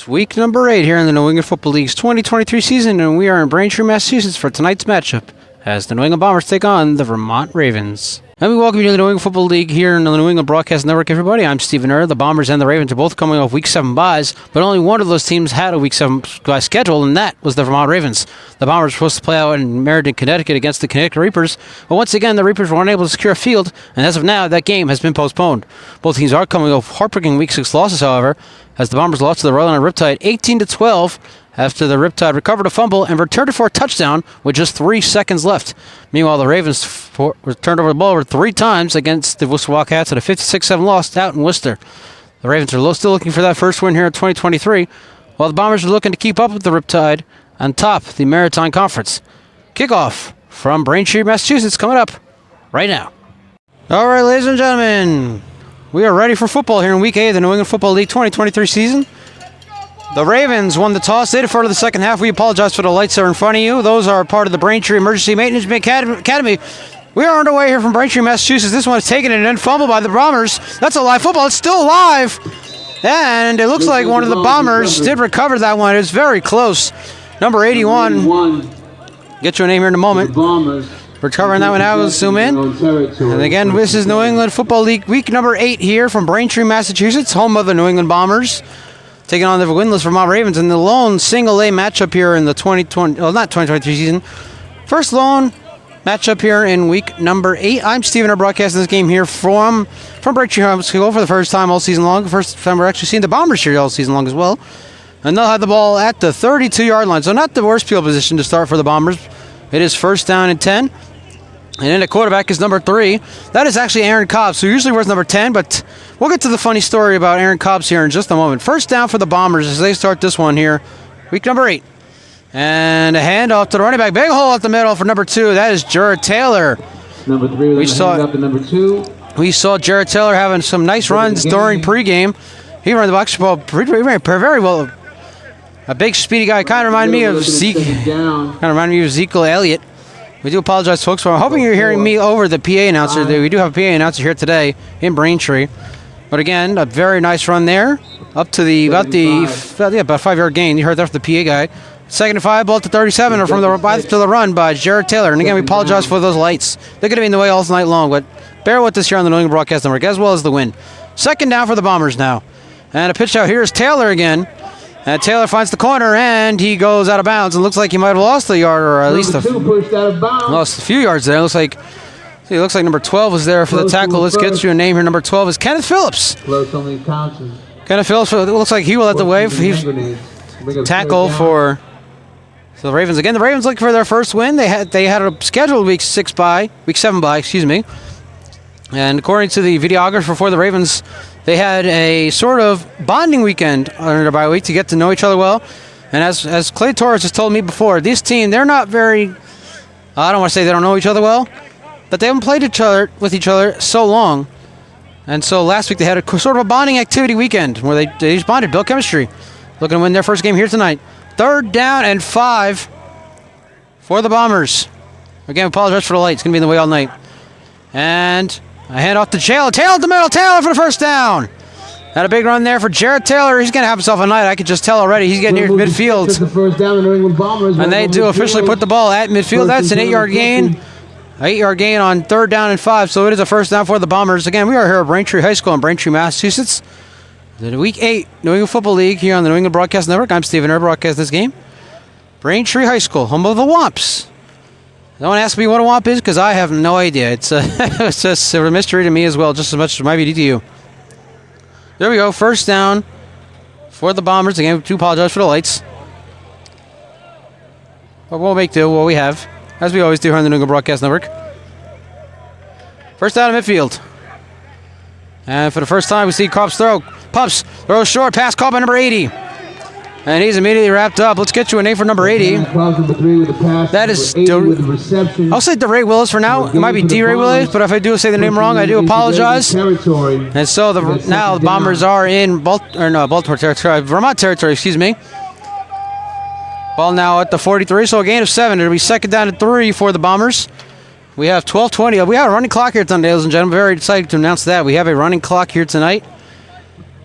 week number 8 here in the New England Football League's 2023 season, and we are in Braintree, Massachusetts for tonight's matchup as the New England Bombers take on the Vermont Ravens. And we welcome you to the New England Football League here in the New England Broadcast Network, everybody. I'm Stephen Err. The Bombers and the Ravens are both coming off Week 7 byes, but only one of those teams had a Week 7 bye schedule, and that was the Vermont Ravens. The Bombers were supposed to play out in Meriden, Connecticut against the Connecticut Reapers, but once again, the Reapers were unable to secure a field, and as of now, that game has been postponed. Both teams are coming off heartbreaking Week 6 losses, however, as the Bombers lost to the Rhode Island Riptide 18-12, after the Riptide recovered a fumble and returned it for a touchdown with just 3 seconds left. Meanwhile, the Ravens turned over the ball over 3 times against the Worcester Wildcats at a 56-7 loss out in Worcester. The Ravens are still looking for that first win here in 2023, while the Bombers are looking to keep up with the Riptide on top of the Maritime Conference. Kickoff from Braintree, Massachusetts, coming up right now. All right, ladies and gentlemen, we are ready for football here in Week 8 of the New England Football League 2023 season. The Ravens won the toss. They deferred to the second half. We apologize for the lights that are in front of you. Those are part of the Braintree Emergency Maintenance Academy. We are underway here from Braintree, Massachusetts. This one is taken and then fumbled by the Bombers. That's a live football. It's still alive. And it looks like one of the Bombers did recover that one. It's very close. Number 81. Get you a name here in a moment. We're covering that one now. We'll zoom in. And again, this is New England Football League week number 8 here from Braintree, Massachusetts, home of the New England Bombers, taking on the winless Vermont Ravens in the lone single-A matchup here in the 2023 season. First lone matchup here in week number 8. I'm Stephen, broadcasting this game here from Braintree High School for the first time all season long. First time we're actually seeing the Bombers here all season long as well. And they'll have the ball at the 32-yard line, so not the worst field position to start for the Bombers. It is first down and 10. And then the quarterback is number 3. That is actually Aaron Cobbs, who usually wears number 10, but we'll get to the funny story about Aaron Cobbs here in just a moment. First down for the Bombers as they start this one here, week number 8. And a handoff to the running back. Big hole up the middle for number 2. That is Jared Taylor. Number 3 with a hand up to number 2. We saw Jared Taylor having some nice runs during pregame. He ran the basketball very well. A big, speedy guy. Kind of reminded me of Ezekiel Elliott. We do apologize, folks, for I'm hoping you're hearing me over the PA announcer. We do have a PA announcer here today in Braintree. But again, a very nice run there. Up to about 5-yard gain. You heard that from the PA guy. 2nd and 5, ball to 37, or from the run by Jared Taylor. And again, we apologize for those lights. They're going to be in the way all night long, but bear with us here on the New England Broadcast Network, as well as the win. 2nd down for the Bombers now. And a pitch out here is Taylor again. And Taylor finds the corner, and he goes out of bounds. And looks like he might have lost a yard, or at least lost a few yards there. It looks like number 12 was there for the tackle. Let's get you a name here. Number 12 is Kenneth Phillips. Kenneth Phillips, it looks like he will have the wave. He's tackle for the Ravens. Again, the Ravens looking for their first win. They had a scheduled week 7 bye, And according to the videographer for the Ravens, they had a sort of bonding weekend under their bye week to get to know each other well. And as Clay Torres has told me before, this team, they're not very, I don't want to say they don't know each other well, but they haven't played with each other so long. And so last week they had a sort of a bonding activity weekend where they just bonded, built chemistry. Looking to win their first game here tonight. 3rd down and 5 for the Bombers. Again, apologize for the light. It's going to be in the way all night. And a hand off to Taylor. Taylor at the middle. Taylor for the first down. Had a big run there for Jared Taylor. He's going to have himself a night. I could just tell already. He's getting near midfield. And they do officially put the ball at midfield. That's an 8-yard gain. 8-yard gain on 3rd down and 5. So it is a first down for the Bombers. Again, we are here at Braintree High School in Braintree, Massachusetts. The Week 8 New England Football League here on the New England Broadcast Network. I'm Stephen Err, broadcast this game. Braintree High School, home of the Womps. Don't ask me what a Womp is because I have no idea. It's just a mystery to me as well, just as much as it might be to you. There we go. First down for the Bombers. Again, we do apologize for the lights. But we'll make do what we have, as we always do here on the New England Broadcast Network. First down at midfield. And for the first time, we see Cobbs throw. Pumps, throws short, pass called by number 80. And he's immediately wrapped up. Let's get you a name for number 80. That is, I'll say DeRay Willis for now. It might be DeRay Willis, but if I do say the name wrong, I do apologize. And so now the Bombers are in Baltimore territory, Vermont territory, excuse me. Ball now at the 43, so a gain of 7. It'll be 2nd down and 3 for the Bombers. We have 12:20. We have a running clock here tonight, ladies and gentlemen. Very excited to announce that. We have a running clock here tonight.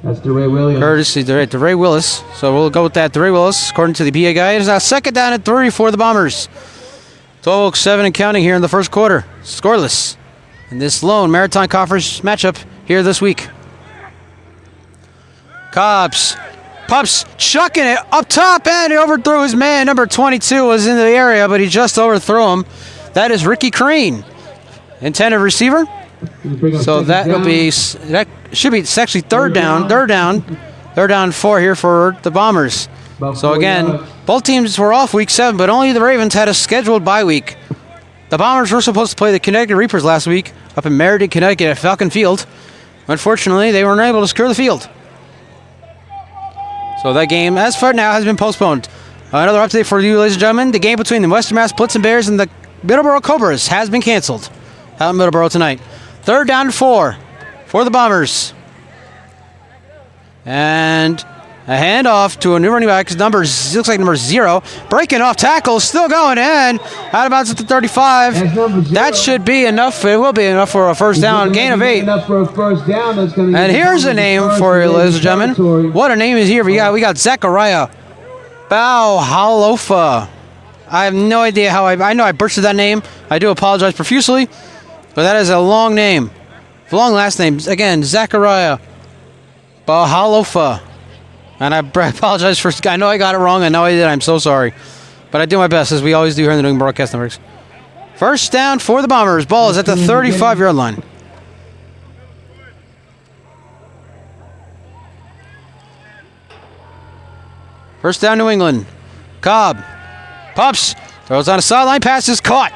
That's DeRay Williams. Courtesy DeRay Willis. So we'll go with that. DeRay Willis, according to the PA guy. It is now second down and 3 for the Bombers. 12:07 and counting here in the first quarter. Scoreless in this lone Maritime Conference matchup here this week. Cobbs, Pups chucking it up top, and he overthrew his man. Number 22 was in the area, but he just overthrew him. That is Ricky Crane, intended receiver. So that will be, that should be, it's actually third down and 4 here for the Bombers. So again, both teams were off week 7, but only the Ravens had a scheduled bye week. The Bombers were supposed to play the Connecticut Reapers last week up in Meriden, Connecticut at Falcon Field. Unfortunately, they weren't able to secure the field. So that game, as far now, has been postponed. Another update for you, ladies and gentlemen. The game between the Western Mass Blitzen Bears and the Middleborough Cobras has been canceled out in Middleborough tonight. Third down and 4 for the Bombers. And a handoff to a new running back. Looks like number 0. Breaking off tackles, still going in. Out of bounds at the 35. That should be enough. It will be enough for a first down. Gain of 8. Enough for a first down. And here's a name for you, ladies and gentlemen. What a name is here. We got Zachariah Bauhalofa. I have no idea how I know I butchered that name. I do apologize profusely. But that is a long name. Long last name. Again, Zachariah Bauhalofa. And I apologize for, I know I got it wrong. I know I did. I'm so sorry. But I do my best, as we always do here in the New England Broadcast Networks. First down for the Bombers. Ball is at the 35-yard line. First down, New England. Cobb. Pups. Throws on a sideline. Pass is caught.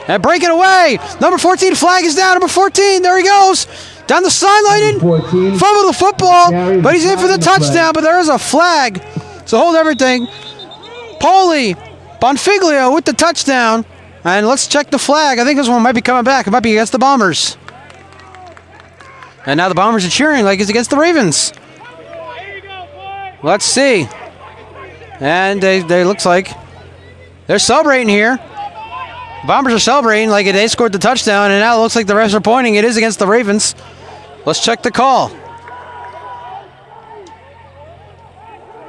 And breaking away. Number 14 flag is down. Number 14. There he goes. Down the sideline. Fumble the football. But he's in for the touchdown. But there is a flag. So hold everything. Poli Bonfiglio with the touchdown. And let's check the flag. I think this one might be coming back. It might be against the Bombers. And now the Bombers are cheering like it's against the Ravens. Let's see. And they looks like they're celebrating here. Bombers are celebrating like they scored the touchdown, and now it looks like the refs are pointing. It is against the Ravens. Let's check the call.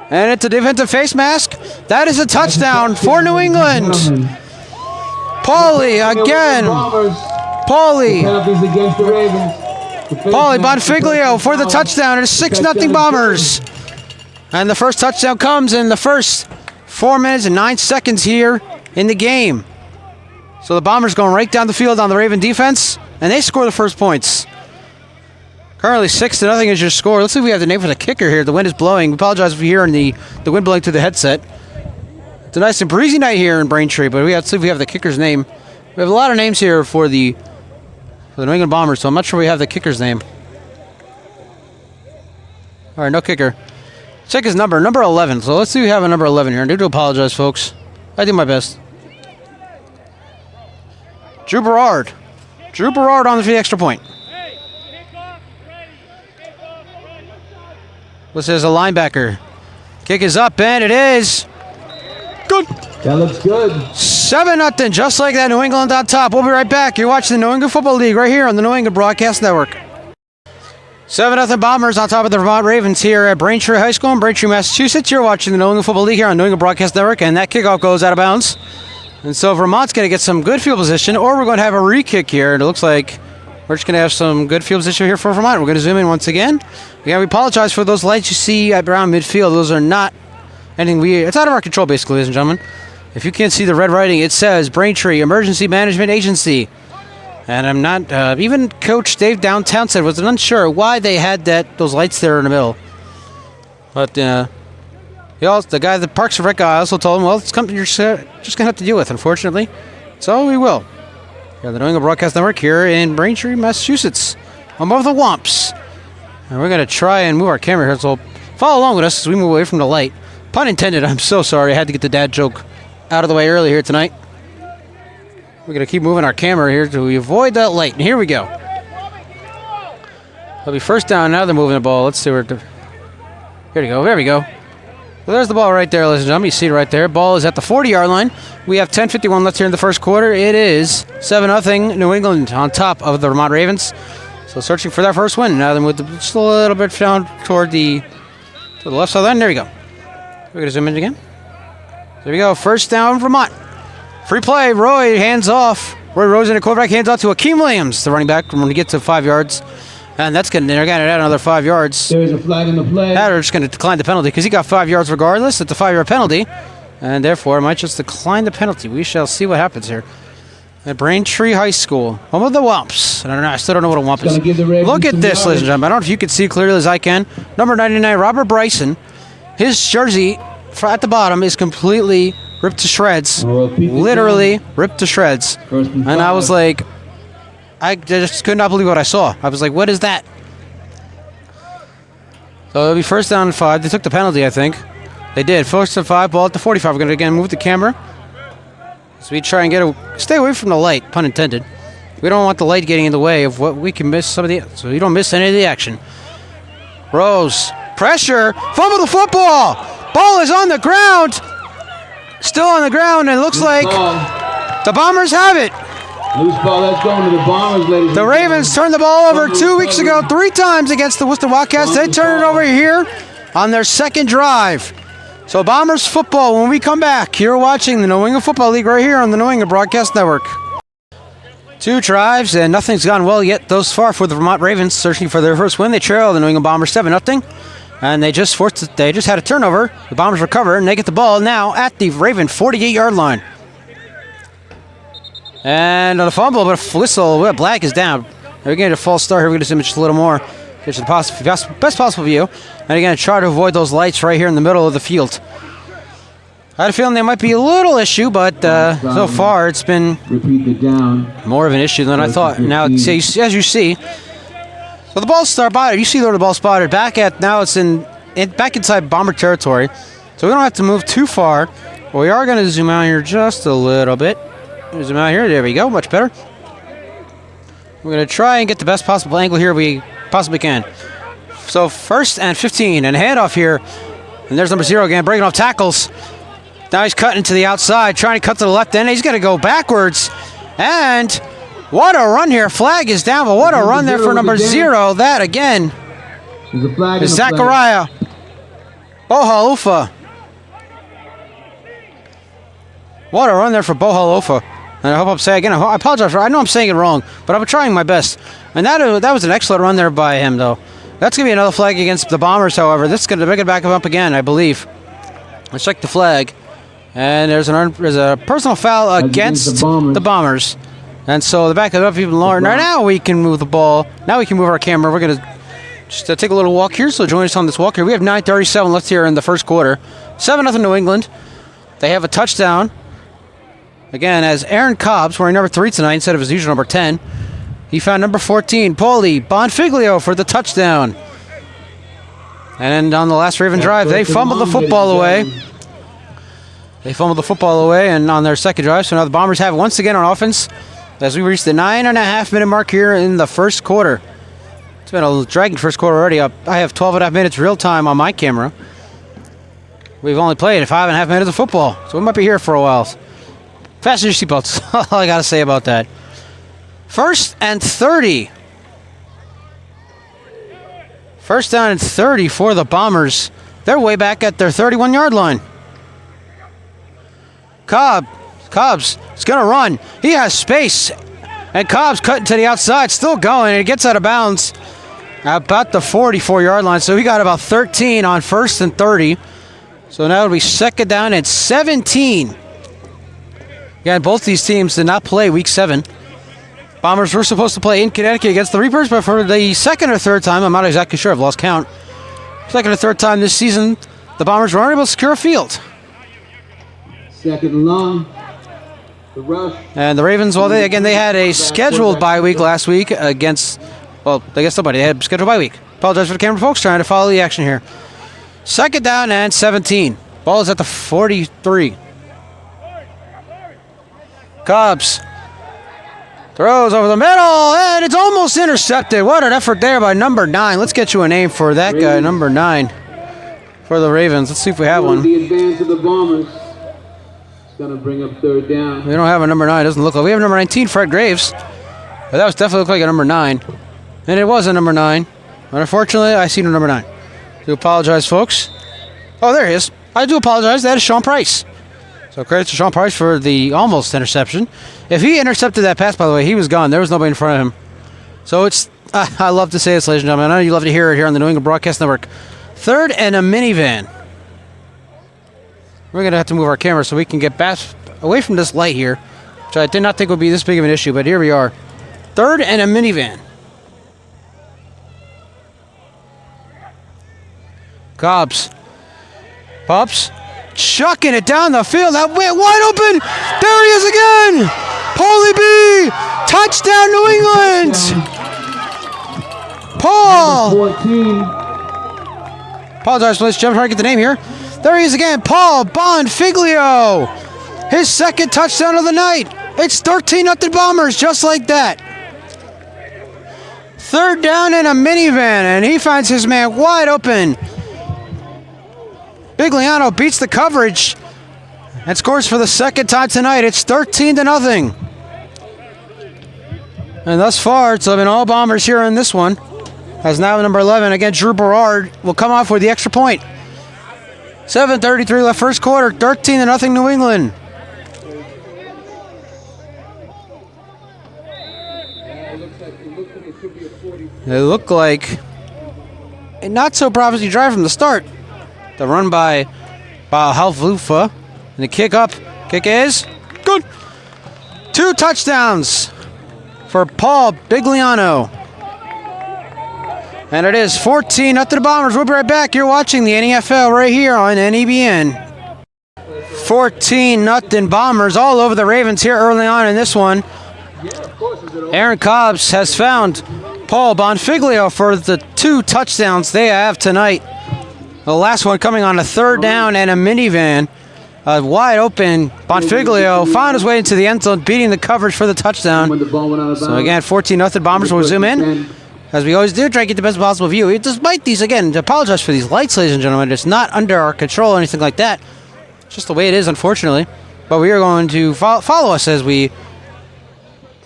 And it's a defensive face mask. That is a touchdown for New England. Paulie again. Paulie Bonfiglio for the touchdown. It's 6-0 Bombers. And the first touchdown comes in the first 4 minutes and 9 seconds here in the game. So the Bombers going right down the field on the Raven defense, and they score the first points. Currently 6-0 is your score. Let's see if we have the name for the kicker here. The wind is blowing. We apologize if you're hearing the wind blowing through the headset. It's a nice and breezy night here in Braintree, but we have to see if we have the kicker's name. We have a lot of names here for the New England Bombers, so I'm not sure we have the kicker's name. All right, no kicker. Check his number 11. So let's see if we have a number 11 here. I do apologize, folks. I do my best. Drew Berard. Drew Berard on the extra point. This is a linebacker. Kick is up, and it is good. That looks good. 7-0, just like that. New England on top. We'll be right back. You're watching the New England Football League right here on the New England Broadcast Network. 7-0 Bombers on top of the Vermont Ravens here at Braintree High School in Braintree, Massachusetts. You're watching the New England Football League here on New England Broadcast Network, and that kickoff goes out of bounds. And so Vermont's going to get some good field position, or we're going to have a re-kick here. And it looks like we're just going to have some good field position here for Vermont. We're going to zoom in once again. Again, we apologize for those lights you see around midfield. Those are not anything it's out of our control, basically, ladies and gentlemen. If you can't see the red writing, it says Braintree Emergency Management Agency. And I'm not, even Coach Dave Downtown said was unsure why they had those lights there in the middle. But the guy at the Parks and Rec guy also told him, well, it's something you're just going to have to deal with, unfortunately. So we will. Here on the New England Broadcast Network here in Braintree, Massachusetts. I'm over the Womps. And we're going to try and move our camera here, so follow along with us as we move away from the light. Pun intended, I'm so sorry. I had to get the dad joke out of the way early here tonight. We're going to keep moving our camera here to avoid that light. And here we go. It'll be first down. Now they're moving the ball. Let's see where. Here we go. There we go. Well, there's the ball right there, ladies and gentlemen. You see it right there. Ball is at the 40-yard line. We have 10:51 left here in the first quarter. It is 7-0 New England on top of the Vermont Ravens. So So searching for that first win. Now they move just a little bit down toward to the left side line. There we go. We're going to zoom in again. There we go. First down, Vermont. Free play. Roy hands off. Roy Rosen, the quarterback, hands off to Akeem Williams, the running back, when we get to 5 yards. And that's going to add another 5 yards. There's a flag in the play. They're just going to decline the penalty because he got 5 yards regardless. It's a 5-yard penalty. And therefore, might just decline the penalty. We shall see what happens here. At Braintree High School, home of the Wumps. I don't know. I still don't know what a Wump is. Look at this, ladies and gentlemen. I don't know if you can see clearly as I can. Number 99, Robert Bryson. His jersey at the bottom is completely ripped to shreds. Literally ripped to shreds. And I was like, I just could not believe what I saw. I was like, what is that? So it'll be first down and 5. They took the penalty, I think. They did. First and 5, ball at the 45. We're going to again move the camera. So we try and stay away from the light, pun intended. We don't want the light getting in the way of what we can miss so you don't miss any of the action. Rose, pressure, fumble the football. Ball is on the ground. Still on the ground, and it looks like the Bombers have it. Loose ball, that's going to the Bombers, ladies. The Ravens turned the ball over 2 weeks ago, 3 times against the Worcester Wildcats. They turn it over here on their second drive. So Bombers football when we come back. You're watching the New England Football League right here on the New England Broadcast Network. 2 drives, and nothing's gone well yet thus far for the Vermont Ravens, searching for their first win. They trail the New England Bombers 7-0. And they just had a turnover. The Bombers recover, and they get the ball now at the Raven 48-yard line. And on a fumble, but a whistle, Black is down. We're getting a false start here. We're going to zoom in just a little more. Get to the best possible view. And again, try to avoid those lights right here in the middle of the field. I had a feeling there might be a little issue, but so far it's been more of an issue than I thought. Now, as you see, so the ball's spotted. You see the ball spotted back at now. It's back inside Bomber territory, so we don't have to move too far. But we are going to zoom out here just a little bit. Zoom out here. There we go. Much better. We're going to try and get the best possible angle here we possibly can. So first and 15, and handoff here, and there's number 0 again, breaking off tackles. Now he's cutting to the outside, trying to cut to the left end. He's going to go backwards, and what a run here. Flag is down, but what a run there for number 0. That again is Zachariah Bohalufa. What a run there for Bohalufa. And I hope I'm saying again, I apologize I know I'm saying it wrong, but I'm trying my best. And that was an excellent run there by him, though. That's going to be another flag against the Bombers, however. This is going to bring it back up again, I believe. Let's check the flag. And there's a personal foul against the Bombers. And so the back it up even lower. Now we can move the ball. Now we can move our camera. We're going to just take a little walk here. So join us on this walk here. We have 9:37 left here in the first quarter. 7-0 New England. They have a touchdown. Again, as Aaron Cobbs, wearing number 3 tonight instead of his usual number 10. He found number 14, Paulie Bonfiglio, for the touchdown. And on the last Raven drive, they fumbled the football away. And on their second drive, so now the Bombers have it once again on offense as we reach the 9.5-minute mark here in the first quarter. It's been a dragging first quarter already. I have 12.5 minutes real time on my camera. We've only played 5.5 minutes of football, so we might be here for a while. Fasten your seatbelts. All I got to say about that. First and 30. First down and 30 for the Bombers. They're way back at their 31-yard line. Cobbs is going to run. He has space. And Cobbs cutting to the outside, still going. And it gets out of bounds about the 44-yard line. So we got about 13 on first and 30. So now it'll be second down and 17. Again, both these teams did not play Week 7. Bombers were supposed to play in Connecticut against the Reapers, but for the second or third time, I'm not exactly sure, I've lost count. Second or third time this season, the Bombers were unable to secure a field. Second and long. The rush. And the Ravens, well, they had a scheduled bye week last week against, well, I guess somebody had a scheduled bye week. Apologize for the camera folks, trying to follow the action here. Second down and 17. Ball is at the 43. Cobbs throws over the middle, and it's almost intercepted. What an effort there by number 9. Let's get you a name for that guy, number 9, for the Ravens. Let's see if we have one. The advance of the Bombers. It's going to bring up third down. We don't have a number 9. It doesn't look like. We have number 19, Fred Graves. But that was definitely looked like a number 9. And it was a number 9. But unfortunately, I see no number 9. Do apologize, folks. Oh, there he is. I do apologize. That is Sean Price. So credit to Sean Price for the almost interception. If he intercepted that pass, by the way, he was gone. There was nobody in front of him. So it's, I love to say this, ladies and gentlemen. I know you love to hear it here on the New England Broadcast Network. 3rd and a minivan. We're going to have to move our camera so we can get back away from this light here, which I did not think would be this big of an issue, but here we are. 3rd and a minivan. Cobbs. Pops. Chucking it down the field. That went wide open. There he is again. Paulie B. Touchdown, New England. Paul. 14. Apologize for this. Jump trying to get the name here. There he is again. Paul Bonfiglio. His 2nd touchdown of the night. It's 13-0 Bombers, just like that. 3rd down in a minivan, and he finds his man wide open. Bigliano beats the coverage and scores for the 2nd time tonight. It's 13-0. And thus far, it's been all Bombers here in this one. As now number 11, again, Drew Berard will come off with the extra point. 7:33 left first quarter, 13-0 New England. It looked like a not so promising drive from the start. The run by Halflufa. And the kick up. Kick is good. 2 touchdowns for Paul Bigliano. And it is 14-0 the Bombers. We'll be right back. You're watching the NFL right here on NEBN. 14-0 Bombers all over the Ravens here early on in this one. Aaron Cobbs has found Paul Bonfiglio for the 2 touchdowns they have tonight. The last one coming on a 3rd down and a minivan. Wide open, Bonfiglio found his way into the end zone, beating the coverage for the touchdown. So again, 14-0 Bombers. Will zoom in, as we always do, try to get the best possible view. Despite these, again, to apologize for these lights, ladies and gentlemen. It's not under our control or anything like that. It's just the way it is, unfortunately. But we are going to follow us as we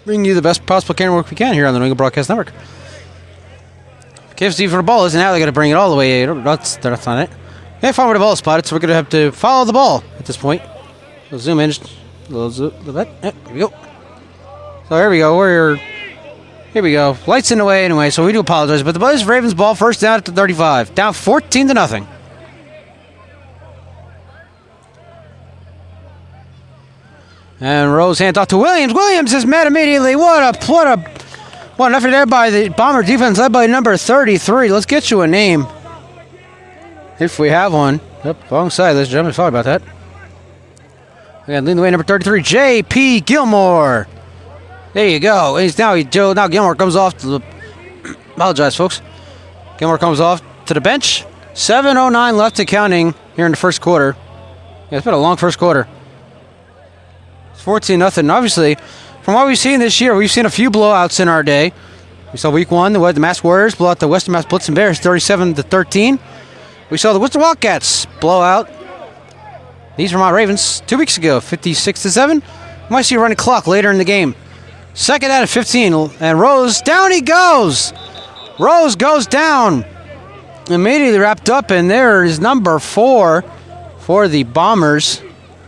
bring you the best possible camera work we can here on the New England Broadcast Network. KFC for the ball isn't out. They got to bring it all the way. That's not it. Can't find where the ball is spotted, so we're going to have to follow the ball at this point. We'll zoom in just a little bit. Here we go. So here we go. Here we go. Lights in the way anyway, so we do apologize. But the Buzz Ravens ball first down at the 35. Down 14-0. And Rose hands off to Williams. Williams is met immediately. What an effort there by the Bomber defense led by number 33. Let's get you a name. If we have one. Yep, wrong side, ladies and gentlemen. Sorry about that. Again, leading the way, number 33, J.P. Gilmore. There you go. Now Gilmore comes off to the... Apologize, folks. Gilmore comes off to the bench. 7:09 left to counting here in the first quarter. Yeah, it's been a long first quarter. It's 14-0. Obviously, from what we've seen this year, we've seen a few blowouts in our day. We saw week 1, the Mass Warriors blow out the Western Mass Blitzen Bears 37-13. We saw the Worcester Wildcats blow out these Vermont Ravens 2 weeks ago, 56-7. We might see a running clock later in the game. 2nd out of 15, and Rose, down he goes. Rose goes down. Immediately wrapped up, and there is number 4 for the Bombers.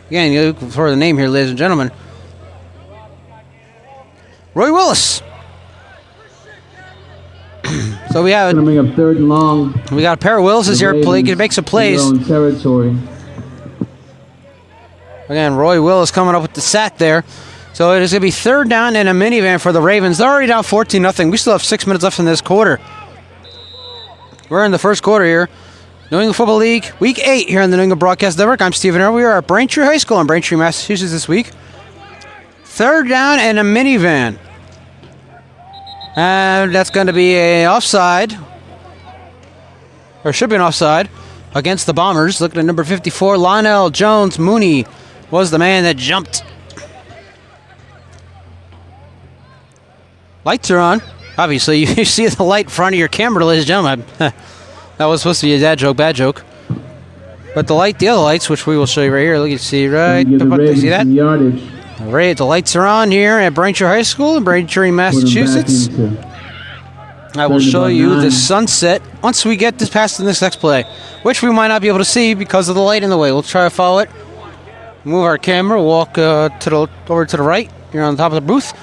Again, you look for the name here, ladies and gentlemen. Roy Willis. So we have Coming up 3rd and long. We got a pair of Willises here can make some plays. In their own territory. Again, Roy Willis coming up with the sack there. So it is going to be 3rd down and a minivan for the Ravens. They're already down 14-0. We still have 6 minutes left in this quarter. We're in the first quarter here. New England Football League, Week 8 here on the New England Broadcast Network. I'm Stephen Earl. We are at Braintree High School in Braintree, Massachusetts this week. 3rd down and a minivan. And that's going to be an offside. Or should be an offside against the Bombers. Looking at number 54, Lionel Jones Mooney was the man that jumped. Lights are on. Obviously, you see the light in front of your camera, ladies and gentlemen. That was supposed to be a dad joke, bad joke. But the other lights, which we will show you right here. Look, you see right. See that? All right, the lights are on here at Braintree High School in Braintree, Massachusetts. I will show you the sunset once we get this past this next play, which we might not be able to see because of the light in the way. We'll try to follow it. Move our camera, walk over to the right. Here on the top of the booth.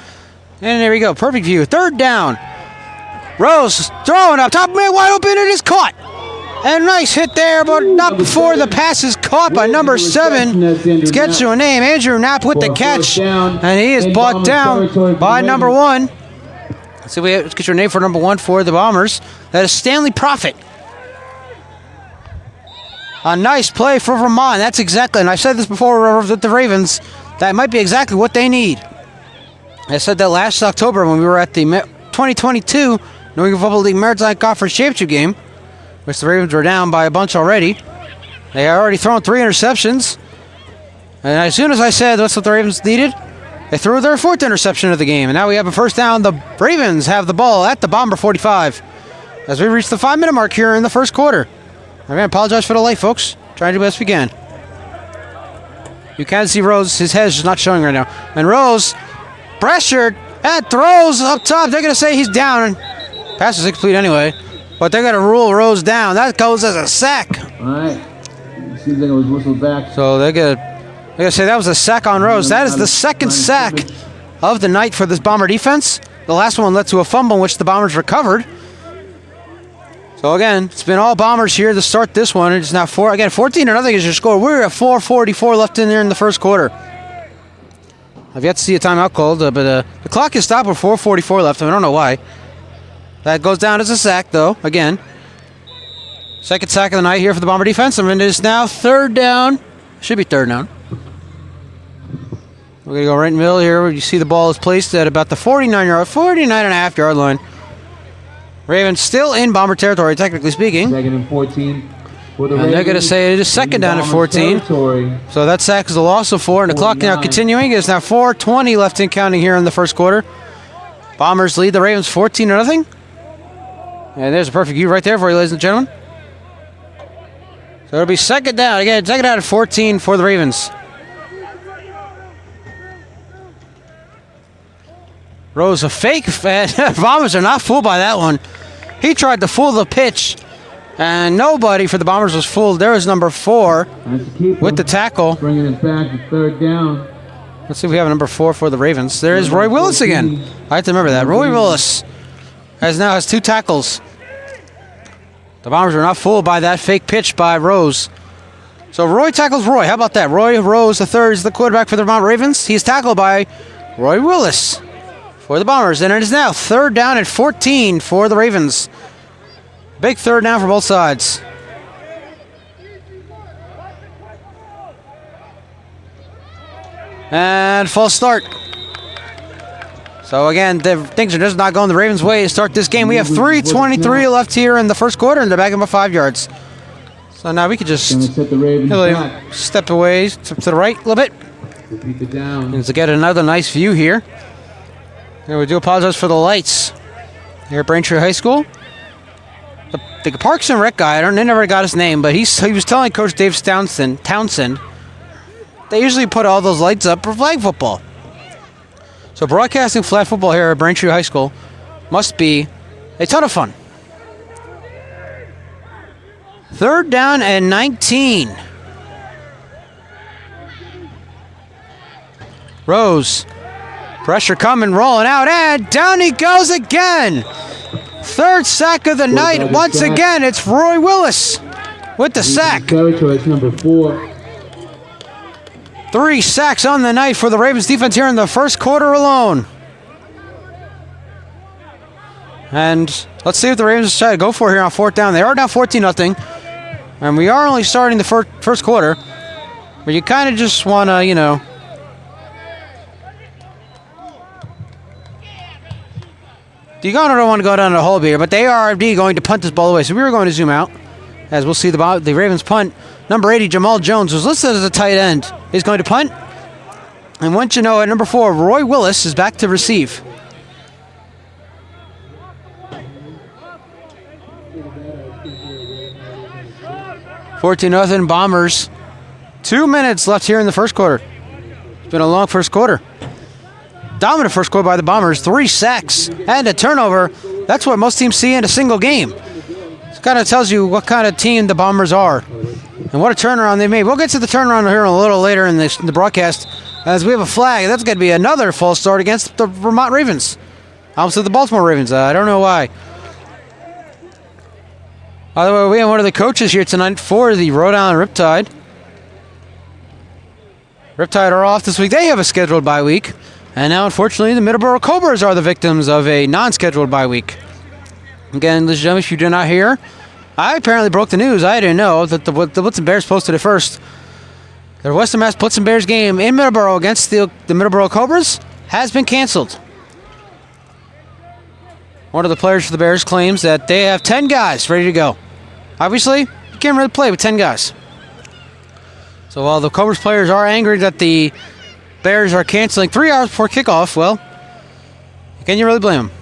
And there we go. Perfect view. Third down. Rose throwing up top, man, wide open. It is caught. And nice hit there, but not before the pass is caught by number 7. Let's get to a name. Andrew Knapp with the catch. And he is brought down by number 1. Let's see, let's get your name for number 1 for the Bombers. That is Stanley Profit. A nice play for Vermont. That's exactly, and I've said this before with the Ravens, that might be exactly what they need. I said that last October when we were at the 2022 New England Football League Maritime Conference Championship game, which the Ravens were down by a bunch already. They had already thrown 3 interceptions. And as soon as I said that's what the Ravens needed, they threw their 4th interception of the game. And now we have a first down. The Ravens have the ball at the Bomber 45 as we reach the 5-minute mark here in the first quarter. I'm going to apologize for the light, folks. Trying to do the best we can. You can see Rose. His head is just not showing right now. And Rose, pressured, and throws up top. They're going to say he's down. Pass is incomplete anyway. But they're going to rule Rose down. That goes as a sack. All right. Seems like it was whistled back. So they're going to say that was a sack on Rose. That is the 2nd sack of the night for this Bomber defense. The last one led to a fumble, which the Bombers recovered. So again, it's been all Bombers here to start this one. It's now 14-0 is your score. We're at 4:44 left in there in the first quarter. I've yet to see a timeout called, but the clock is stopped with 4:44 left. I don't know why. That goes down as a sack, though. Again, 2nd sack of the night here for the Bomber defense. And it is now 3rd down. Should be 3rd down. We're going to go right in the middle here where you see the ball is placed at about the 49.5 yard line. Ravens still in Bomber territory, technically speaking. 2nd and 14. And they're going to say it is 2nd down at 14. So that sack is a loss of 4. And the clock now continuing. It's now 4:20 left in counting here in the first quarter. Bombers lead the Ravens 14-0. And there's a perfect view right there for you, ladies and gentlemen. So it'll be 2nd down. Again, 2nd down at 14 for the Ravens. Rose a fake. Bombers are not fooled by that one. He tried to fool the pitch, and nobody for the Bombers was fooled. There was number 4 with the tackle. Bringing it back to 3rd down. Let's see if we have a number 4 for the Ravens. There is Roy Willis again. I have to remember that. Roy Willis now has 2 tackles. The Bombers were not fooled by that fake pitch by Rose. So Roy tackles Roy. How about that? Roy Rose III is the quarterback for the Vermont Ravens. He's tackled by Roy Willis for the Bombers. And it is now 3rd down at 14 for the Ravens. Big 3rd down for both sides. And false start. So again, things are just not going the Ravens' way to start this game. We have 3:23 left here in the first quarter, and they're back about 5 yards. So now we could just step away to the right a little bit. Repeat it down. And to get another nice view here. And we do apologize for the lights here at Braintree High School. The Parks and Rec guy, I never got his name, but he was telling Coach Dave Townsend, they usually put all those lights up for flag football. So broadcasting flag football here at Braintree High School must be a ton of fun. 3rd down and 19. Rose. Pressure coming, rolling out, and down he goes again. 3rd sack of the night. Once again, it's Roy Willis with the sack. Territory, it's number 4. 3 sacks on the night for the Ravens defense here in the first quarter alone. And let's see what the Ravens try to go for here on 4th down. They are down 14-0. And we are only starting the first quarter. But you kind of just want to, you know, you don't want to go down the hole here, but they are indeed going to punt this ball away. So we were going to zoom out, as we'll see the Ravens punt. Number 80, Jamal Jones, was listed as a tight end, is going to punt. And once you know, at number 4, Roy Willis is back to receive. $14-0 Bombers. 2 minutes left here in the first quarter. It's been a long first quarter. dominant first quarter by the Bombers. 3 sacks and a turnover. That's what most teams see in a single game. It kind of tells you what kind of team the Bombers are and what a turnaround they made. We'll get to the turnaround here a little later in the broadcast as we have a flag. That's going to be another false start against the Vermont Ravens. I almost said the Baltimore Ravens. I don't know why. By the way, we have one of the coaches here tonight for the Rhode Island Riptide. Riptide are off this week. They have a scheduled bye week. And now, unfortunately, the Middleborough Cobras are the victims of a non-scheduled bye week. Again, ladies and gentlemen, if you did not hear, I apparently broke the news. I didn't know that the Blitzen Bears posted it first. The Western Mass Blitzen Bears game in Middleborough against the Middleborough Cobras has been canceled. One of the players for the Bears claims that they have 10 guys ready to go. Obviously, you can't really play with 10 guys. So while the Cobras players are angry that the Bears are canceling 3 hours before kickoff, well, can you really blame them?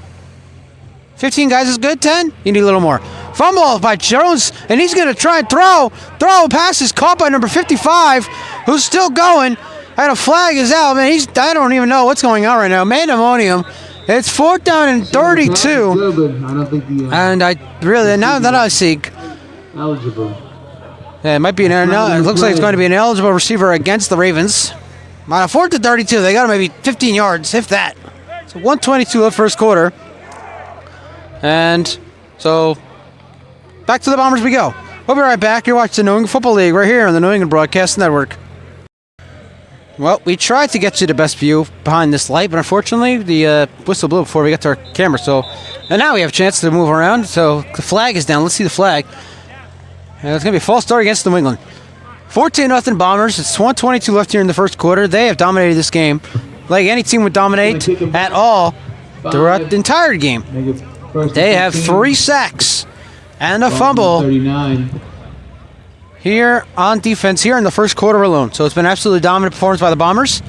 15 guys is good, 10? You need a little more. Fumble by Jones, and he's going to try and throw. Throw pass is caught by number 55, who's still going. And a flag is out. Man, I don't even know what's going on right now. Mandemonium. It's 4th down and 32. And I really, now that I see, eligible. yeah, it might be it looks like it's going to be an eligible receiver against the Ravens. On a 4th and 32, they got maybe 15 yards, if that. So 1:22 left first quarter. And so back to the Bombers we go. We'll be right back. You're watching the New England Football League right here on the New England Broadcast Network. Well, we tried to get you the best view behind this light, but unfortunately, the whistle blew before we got to our camera. And now we have a chance to move around. So the flag is down. Let's see the flag. And it's going to be a false start against New England. 14-0 Bombers. It's 1:22 left here in the first quarter. They have dominated this game like any team would dominate at all throughout the entire game. They have 3 sacks and a fumble here on defense here in the first quarter alone. So it's been absolutely dominant performance by the Bombers.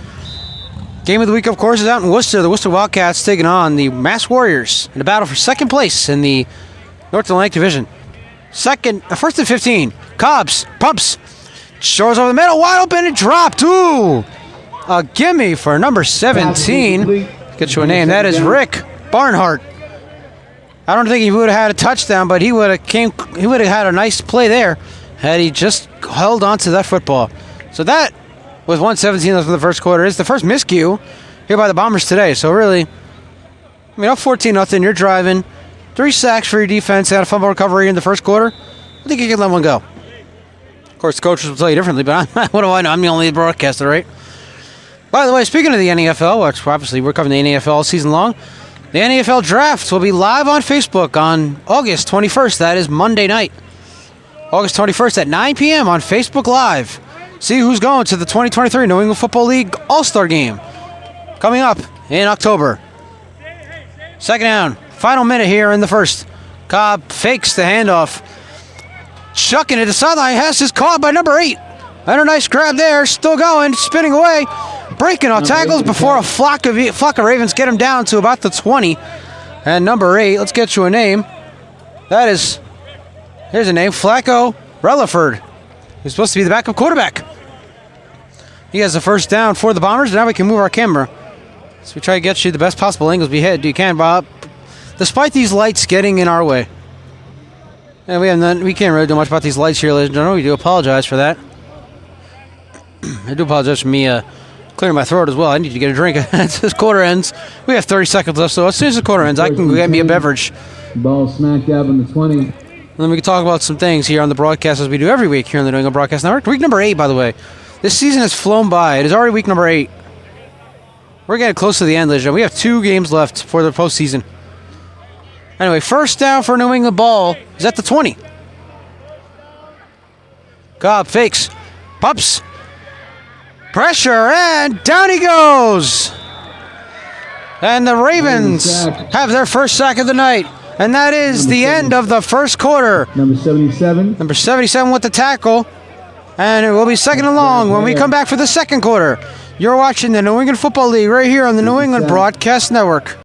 Game of the week, of course, is out in Worcester. The Worcester Wildcats taking on the Mass Warriors in a battle for second place in the North Atlantic Division. First and 15. Cobbs pumps. Shores over the middle. Wide open and dropped. Ooh. A gimme for number 17. Get you a name. That is Rick Barnhart. I don't think he would have had a touchdown, but he would have had a nice play there had he just held on to that football. So that was 1:17 left in the first quarter. It's the first miscue here by the Bombers today. So really, I mean, up 14-0, you're driving. 3 sacks for your defense, and a fumble recovery in the first quarter. I think you can let one go. Of course, coaches will tell you differently, but what do I know? I'm the only broadcaster, right? By the way, speaking of the NFL, which obviously we're covering the NFL all season long, the NFL Draft will be live on Facebook on August 21st. That is Monday night. August 21st at 9 p.m. on Facebook Live. See who's going to the 2023 New England Football League All-Star Game coming up in October. Second down. Final minute here in the first. Cobb fakes the handoff. Chucking it to the sideline. Hess is caught by number 8. And a nice grab there. Still going. Spinning away. Breaking on tackles before a flock of Ravens get him down to about the 20. And number 8. Let's get you a name. Here's a name. Flacco Relaford. He's supposed to be the backup quarterback. He has the first down for the Bombers. Now we can move our camera. So we try to get you the best possible angles we can, Bob. Despite these lights getting in our way. And we can't really do much about these lights here, ladies and gentlemen. We do apologize for that. I do apologize for me clearing my throat as well. I need to get a drink. This quarter ends. We have 30 seconds left, so as soon as the quarter ends, I can get me a beverage. Ball smack dab in the 20. And then we can talk about some things here on the broadcast as we do every week here on the New England Broadcast Network. Week number 8, by the way. This season has flown by. It is already week number 8. We're getting close to the end, ladies and gentlemen. We have 2 games left for the postseason. Anyway, first down for New England ball is at the 20. Cobb fakes, pumps, pressure, and down he goes. And the Ravens have their first sack of the night. And that is the end of the first quarter. Number 77. Number 77 with the tackle. And it will be second and long when we come back for the second quarter. You're watching the New England Football League right here on the New England Broadcast Network.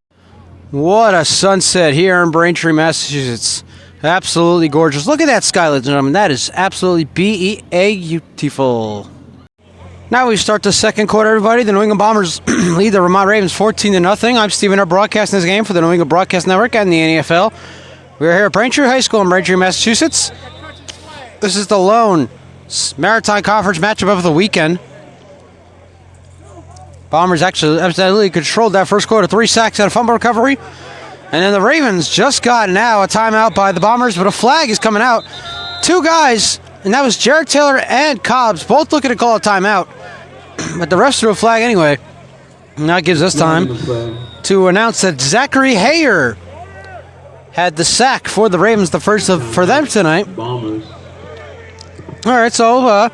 What a sunset here in Braintree, Massachusetts. Absolutely gorgeous. Look at that sky, ladies and gentlemen. That is absolutely beautiful. Now we start the second quarter, everybody. The New England Bombers lead the Vermont Ravens 14-0. I'm Stephen, our broadcasting this game for the New England Broadcast Network and the NFL. We're here at Braintree High School in Braintree, Massachusetts. This is the lone Maritime Conference matchup of the weekend. Bombers actually absolutely controlled that first quarter. 3 sacks and a fumble recovery. And then the Ravens just got now a timeout by the Bombers, but a flag is coming out. 2 guys, and that was Jared Taylor and Cobbs, both looking to call a timeout. But the refs threw a flag anyway. And that gives us time to announce that Zachary Hayer had the sack for the Ravens, the first for them tonight. Bombers. All right, so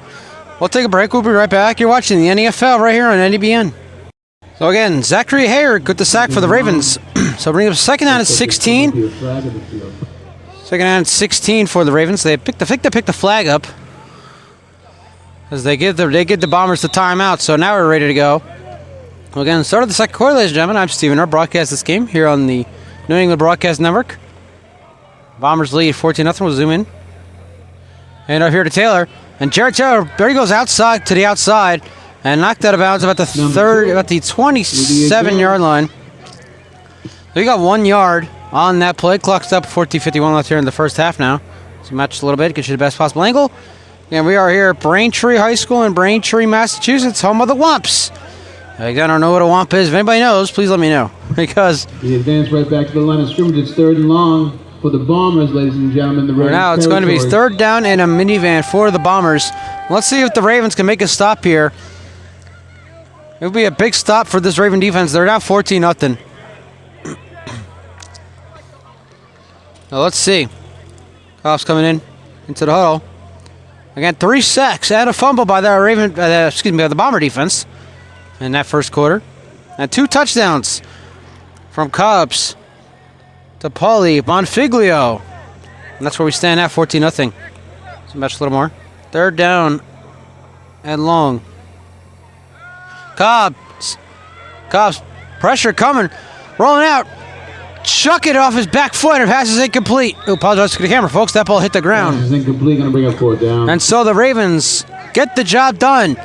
we'll take a break. We'll be right back. You're watching the NFL right here on NDBN. So again, Zachary Hayer got the sack for the Ravens. So bring up second down at 16. Second down at 16 for the Ravens. They picked the flag up as they give the Bombers the timeout. So now we're ready to go. Well, again, start of the second quarter, ladies and gentlemen. I'm Stephen. Our broadcast this game here on the New England Broadcast Network. Bombers lead 14-0. We'll zoom in. And over here to Taylor. And Jared Taylor, there he goes outside to the outside and knocked out of bounds about the 27-yard line. So he got 1 yard on that play. Clock's up, 14:51 left here in the first half now. So match a little bit, get you the best possible angle. And we are here at Braintree High School in Braintree, Massachusetts, home of the Womps. I don't know what a Womp is. If anybody knows, please let me know. Because we advance right back to the line of scrimmage. It's 3rd and long for the Bombers, ladies and gentlemen. The Ravens now it's going to be 3rd down and a minivan for the Bombers. Let's see if the Ravens can make a stop here. It would be a big stop for this Raven defense. They're down 14-0. Now let's see. Cops coming into the huddle. Again, 3 sacks and a fumble by the Bomber defense in that first quarter. And 2 touchdowns from Cobbs to Paulie Bonfiglio. And that's where we stand at, 14-0. So match a little more. 3rd down and long. Cobbs, pressure coming, rolling out, chuck it off his back foot, and pass is incomplete. Oh, apologize to the camera, folks. That ball hit the ground. Pass is incomplete, going to bring up 4th down. And so the Ravens get the job done.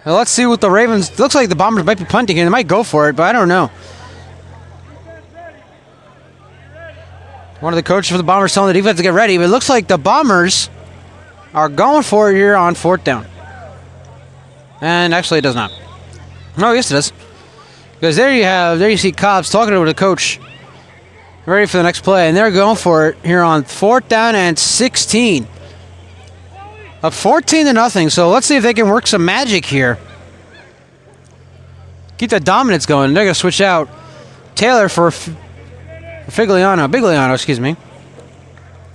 Now let's see what the Ravens. Looks like the Bombers might be punting here. They might go for it, but I don't know. One of the coaches for the Bombers telling the defense to get ready, but it looks like the Bombers are going for it here on 4th down. And actually, it does not. No, yes, it does. Because there you see Cobbs talking to the coach, ready for the next play, and they're going for it here on 4th down and 16. Up 14-0. So let's see if they can work some magic here. Keep that dominance going. They're going to switch out Taylor for Bigliano, excuse me.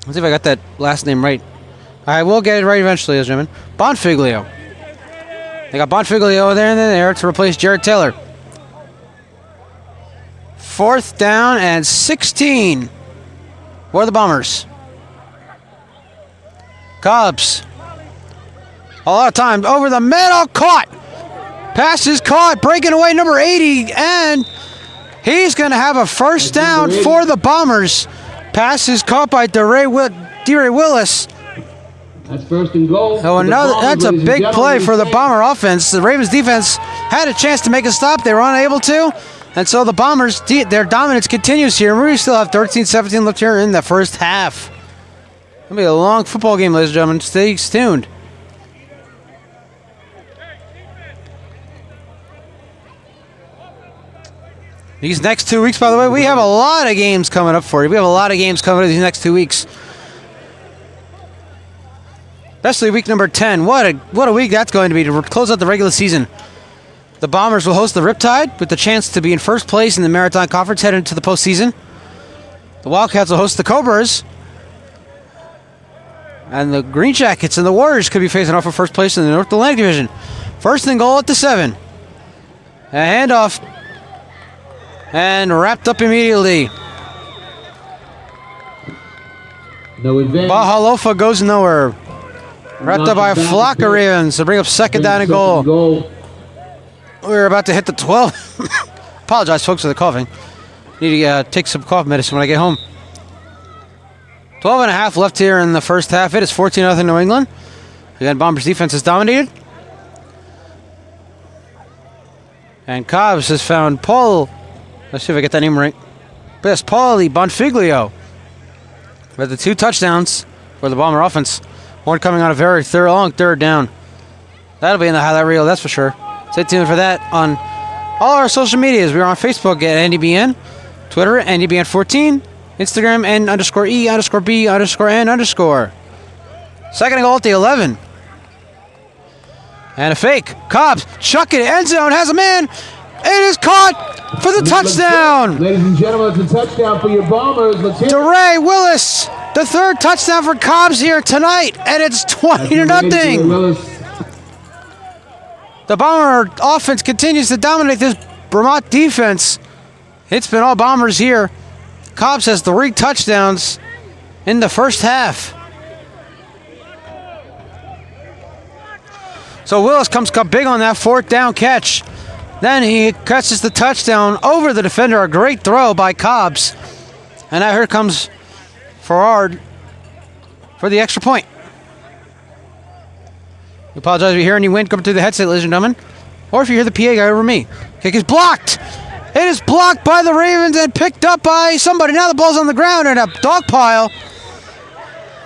Let's see if I got that last name right. I will get it right eventually, ladies and gentlemen. Bonfiglio. They got Bonfiglio there to replace Jared Taylor. 4th down and 16 for the Bombers. Cobbs. A lot of time over the middle, caught. Pass is caught, breaking away number 80, and he's going to have a first down for the Bombers. Pass is caught by DeRay Willis. That's 1st and goal. So that's a big play for the Bomber offense. The Ravens defense had a chance to make a stop. They were unable to. And so the Bombers, their dominance continues here. We still have 13-17 left here in the first half. It'll be a long football game, ladies and gentlemen. Stay tuned. These next 2 weeks, by the way, we have a lot of games coming up for you. We have a lot of games coming up these next 2 weeks. Especially week number 10. What a week that's going to be to close out the regular season. The Bombers will host the Riptide with the chance to be in first place in the Maritime Conference heading into the postseason. The Wildcats will host the Cobras. And the Green Jackets and the Warriors could be facing off for first place in the North Atlantic Division. 1st and goal at the 7. A handoff. And wrapped up immediately. No advance. Bahalofa goes nowhere. Wrapped up by a flock of Ravens to bring up 2nd down and goal. We're about to hit the 12. Apologize, folks, for the coughing. Need to take some cough medicine when I get home. 12.5 left here in the first half. It is 14-0 New England. Again, Bombers defense is dominated. And Cobbs has found Paul. Let's see if I get that name right. Yes, Paulie Bonfiglio with the 2 touchdowns for the Bomber offense. One coming on a very long third down. That'll be in the highlight reel, that's for sure. Stay tuned for that on all our social medias. We're on Facebook at NDBN, Twitter at NDBN14, Instagram N_E_B_N_. Second and goal at the 11. And a fake. Cobbs, chuck it, end zone, has a man. It is caught for the touchdown. Ladies and gentlemen, it's a touchdown for your Bombers. Let's hear it. DeRay Willis, the 3rd touchdown for Cobbs here tonight, and it's 20-0. Willis. The Bomber offense continues to dominate this Vermont defense. It's been all Bombers here. Cobbs has 3 touchdowns in the first half. So Willis comes up big on that 4th down catch. Then he catches the touchdown over the defender. A great throw by Cobbs. And now here comes Farrard for the extra point. We apologize if you hear any wind coming through the headset, ladies and gentlemen. Or if you hear the PA guy over me. Kick is blocked. It is blocked by the Ravens and picked up by somebody. Now the ball's on the ground in a dog pile.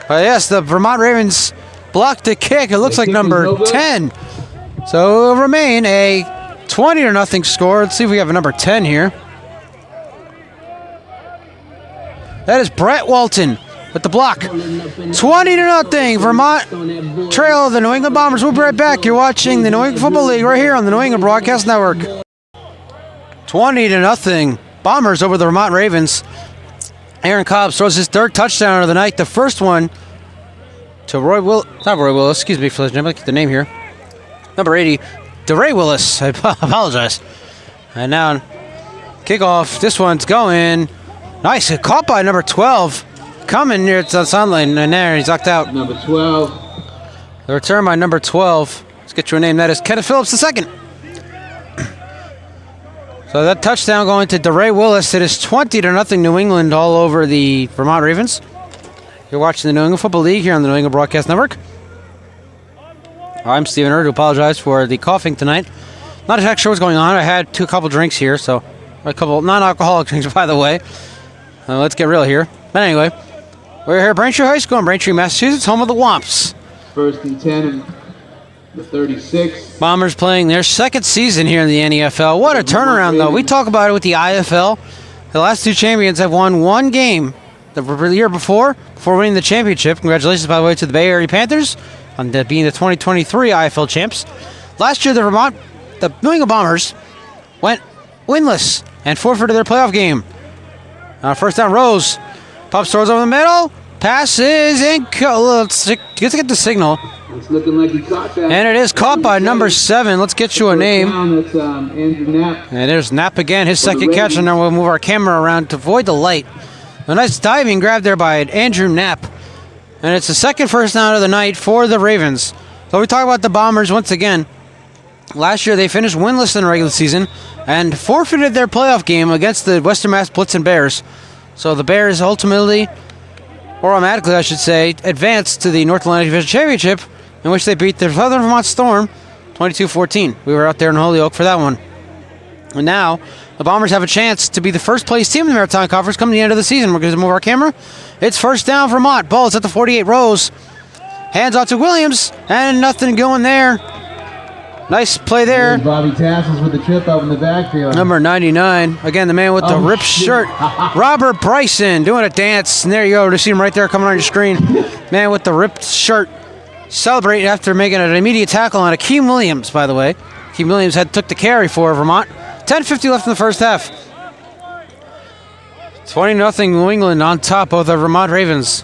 But yes, the Vermont Ravens blocked the kick. It looks like number 10. So it will remain a 20-0 score. Let's see if we have a number 10 here. That is Brett Walton with the block. 20-0. Vermont trail the New England Bombers. We'll be right back. You're watching the New England Football League right here on the New England Broadcast Network. 20-0. Bombers over the Vermont Ravens. Aaron Cobbs throws his 3rd touchdown of the night. The first one to not Roy Willis, excuse me, for get the name here. Number 80, DeRay Willis. I apologize. And now, kickoff. This one's going. Nice. Caught by number 12. Coming near the sideline, and there he's knocked out. Number 12. The return by number 12. Let's get you a name. That is Kenneth Phillips II. So that touchdown going to DeRay Willis. It is 20-0 New England all over the Vermont Ravens. You're watching the New England Football League here on the New England Broadcast Network. I'm Stephen Erd. I apologize for the coughing tonight. Not exactly sure what's going on. I had a couple drinks here, so a couple non-alcoholic drinks, by the way. Let's get real here. But anyway, we're here at Braintree High School in Braintree, Massachusetts, home of the Womps. 1st and 10 and the 36. Bombers playing their 2nd season here in the NFL. What a turnaround, though. We talk about it with the IFL. The last 2 champions have won 1 game the year before winning the championship. Congratulations, by the way, to the Bay Area Panthers on being the 2023 IFL champs. Last year, the New England Bombers went winless and forfeited their playoff game. First down, Rose. Pops throws over the middle. Passes and let's get the signal. It's looking like he caught that. And it is caught by number 7. Let's get you a name. That's Andrew Knapp. And there's Knapp again, his 2nd catch, and then we'll move our camera around to avoid the light. A nice diving grab there by Andrew Knapp. And it's the 2nd first down of the night for the Ravens. So we talk about the Bombers once again. Last year they finished winless in the regular season and forfeited their playoff game against the Western Mass Blitzen Bears. So the Bears ultimately, or automatically I should say, advanced to the North Atlantic Division Championship, in which they beat the Southern Vermont Storm 22-14. We were out there in Holyoke for that one. And now the Bombers have a chance to be the first place team in the Maritime Conference come the end of the season. We're going to move our camera. It's first down Vermont. Ball is at the 48 Rose. Hands off to Williams, and nothing going there. Nice play there. Bobby Tassels with the trip out in the backfield. Number 99. Again, the man with the ripped shirt. Robert Bryson doing a dance. And there you go. You see him right there coming on your screen. Man with the ripped shirt. Celebrating after making an immediate tackle on Akeem Williams, by the way. Akeem Williams took the carry for Vermont. 10:50 left in the first half. 20-0 New England on top of the Vermont Ravens.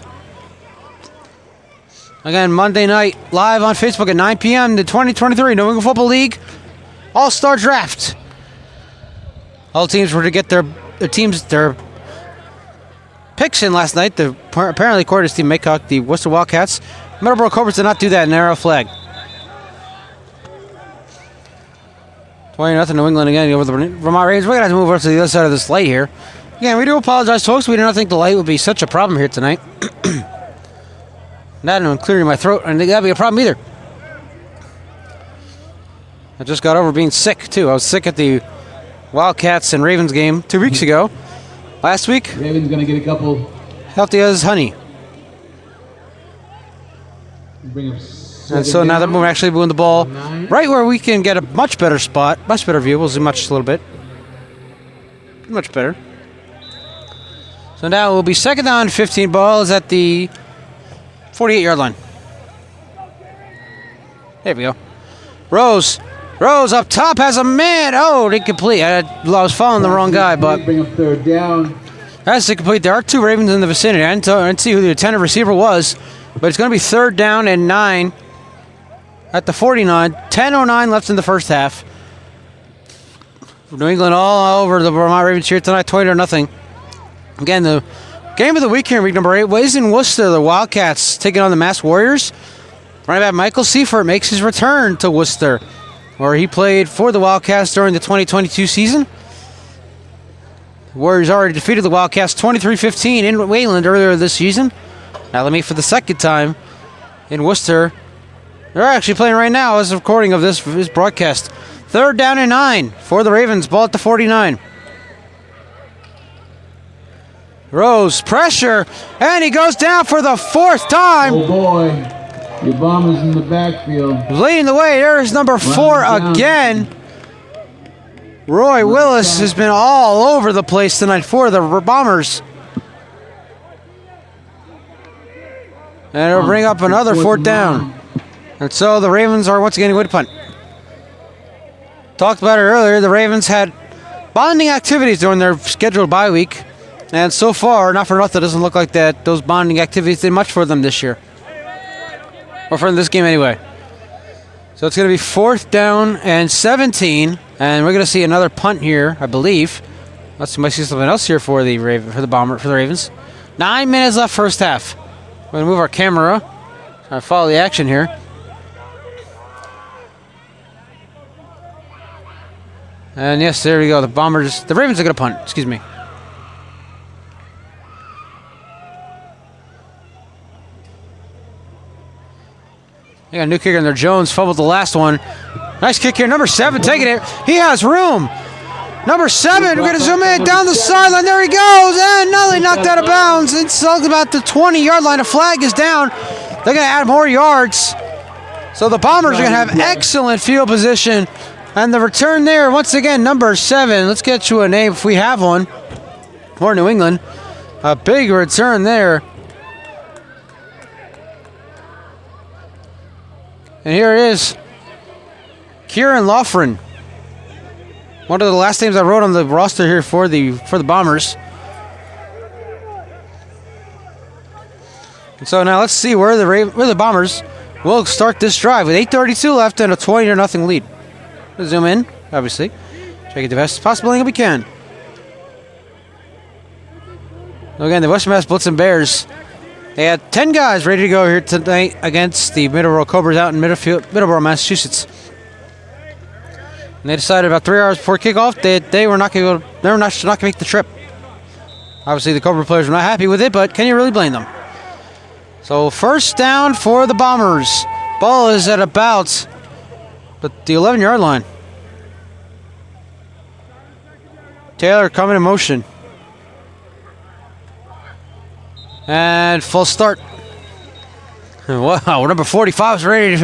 Again, Monday night, live on Facebook at 9 p.m. the 2023 New England Football League All-Star Draft. All teams were to get their picks in last night. Apparently, according to Steve Maycock, the Worcester Wildcats, Middleborough Cobras did not do that in their arrow flag. 20-0 New England again over the Vermont Ravens. We're going to have to move over to the other side of this light here. Again, we do apologize, folks. We did not think the light would be such a problem here tonight. Not even clearing my throat, and that'd be a problem either. I just got over being sick, too. I was sick at the Wildcats and Ravens game 2 weeks ago. Last week, Ravens going to get a couple. healthy as honey. Bring up And so now that we're actually moving the ball right where we can get a much better spot, much better view. We'll zoom much a little bit. Much better. So now it will be second down, 15. Ball is at the 48-yard line. There we go. Rose up top has a man. Oh, incomplete. I was following the wrong guy, but bring up third down. that's incomplete. There are 2 Ravens in the vicinity. I didn't see who the intended receiver was, but it's going to be third down and 9 at the 49. 10:09 left in the first half. New England all over the Vermont Ravens here tonight, 20-0. Again, the game of the week here in week number 8 was in Worcester. The Wildcats taking on the Mass Warriors. Running back Michael Seifert makes his return to Worcester, where he played for the Wildcats during the 2022 season. The Warriors already defeated the Wildcats 23-15 in Wayland earlier this season. Now let me for the second time in Worcester. They're actually playing right now as a recording of this broadcast. Third down and 9 for the Ravens. Ball at the 49. Rose, pressure, and he goes down for the 4th time. Oh boy, your Bombers in the backfield. Leading the way, there is number 4 again. Roy Willis has been all over the place tonight for the Bombers. And it'll bring up another 4th down. And so the Ravens are once again going to punt. Talked about it earlier, the Ravens had bonding activities during their scheduled bye week. And so far, not for nothing, it doesn't look like that those bonding activities did much for them this year. Or for this game anyway. So it's going to be 4th down and 17. And we're going to see another punt here, I believe. Let's might see something else here for the Ravens. 9 minutes left first half. We're going to move our camera. Try to follow the action here. And yes, there we go. The Ravens are going to punt. Excuse me. They got a new kicker in there. Jones fumbled the last one. Nice kick here. Number 7 taking it. He has room. Number 7. We're going to zoom in down the sideline. There he goes. And Nelly knocked out of bounds. It's about the 20-yard line. A flag is down. They're going to add more yards. So the Bombers are going to have excellent field position. And the return there, once again, number 7. Let's get you a name if we have one for New England. A big return there. And here it is. Kieran Loughran. One of the last names I wrote on the roster here for the Bombers. And so now let's see where the Bombers will start this drive with 8:32 left and a 20-0 lead. We'll zoom in, obviously. Check it the best possible angle we can. Again, the Western Mass Blitzen Bears. They had 10 guys ready to go here tonight against the Middleborough Cobras out in Middleborough, Massachusetts. And they decided about 3 hours before kickoff they were not going to make the trip. Obviously, the Cobra players were not happy with it, but can you really blame them? So first down for the Bombers. Ball is at about the 11-yard line. Taylor coming in motion. And full start. Wow, number 45 is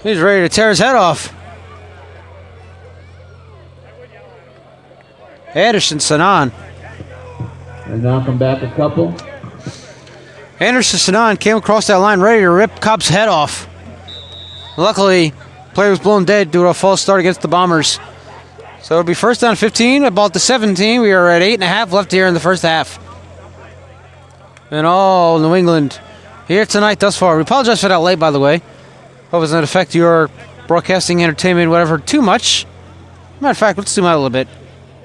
he's ready to tear his head off. Anderson Sanan. And knock him back a couple. Anderson Sanan came across that line ready to rip Cobb's head off. Luckily, player was blown dead due to a false start against the Bombers. So it'll be first down 15, about the 17. We are at 8.5 left here in the first half. And all New England here tonight thus far. We apologize for that late, by the way. Hope it doesn't affect your broadcasting, entertainment, whatever, too much. Matter of fact, let's zoom out a little bit.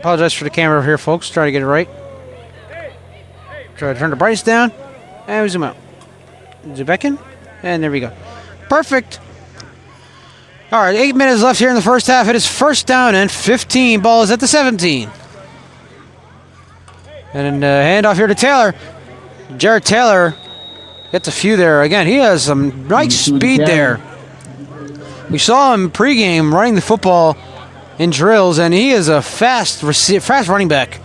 Apologize for the camera here, folks. Try to get it right. Try to turn the brightness down. And we zoom out. Zoom back in. And there we go. Perfect. All right, 8 minutes left here in the first half. It is first down and 15. Ball is at the 17. And handoff here to Taylor. Jared Taylor gets a few there. Again, he has some nice speed there. We saw him pregame running the football in drills, and he is a fast running back.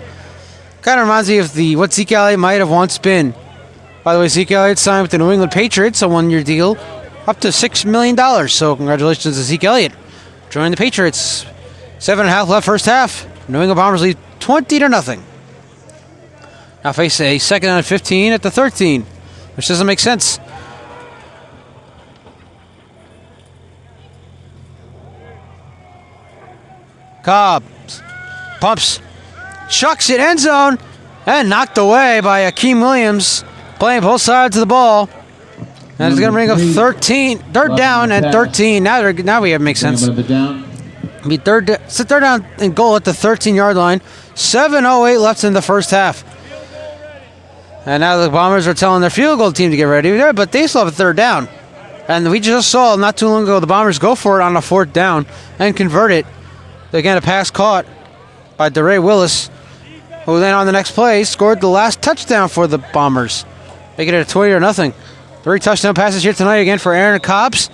Kind of reminds me of what Zeke Elliott might have once been. By the way, Zeke Elliott signed with the New England Patriots, a one-year deal, up to $6 million. So congratulations to Zeke Elliott. Joining the Patriots. 7.5 left first half. New England Bombers lead 20-0. Now face a 2nd and 15 at the 13, which doesn't make sense. Cobb pumps, chucks it, end zone, and knocked away by Akeem Williams, playing both sides of the ball. And it's going to bring up 3rd down and 13. Now we have make sense. Be third down and goal at the 13-yard line. 7:08 left in the first half. And now the Bombers are telling their field goal team to get ready there, but they still have a 3rd down. And we just saw not too long ago the Bombers go for it on a 4th down and convert it. Again, a pass caught by DeRay Willis, who then on the next play scored the last touchdown for the Bombers, making it a 20-0. 3 touchdown passes here tonight again for Aaron Cobbs.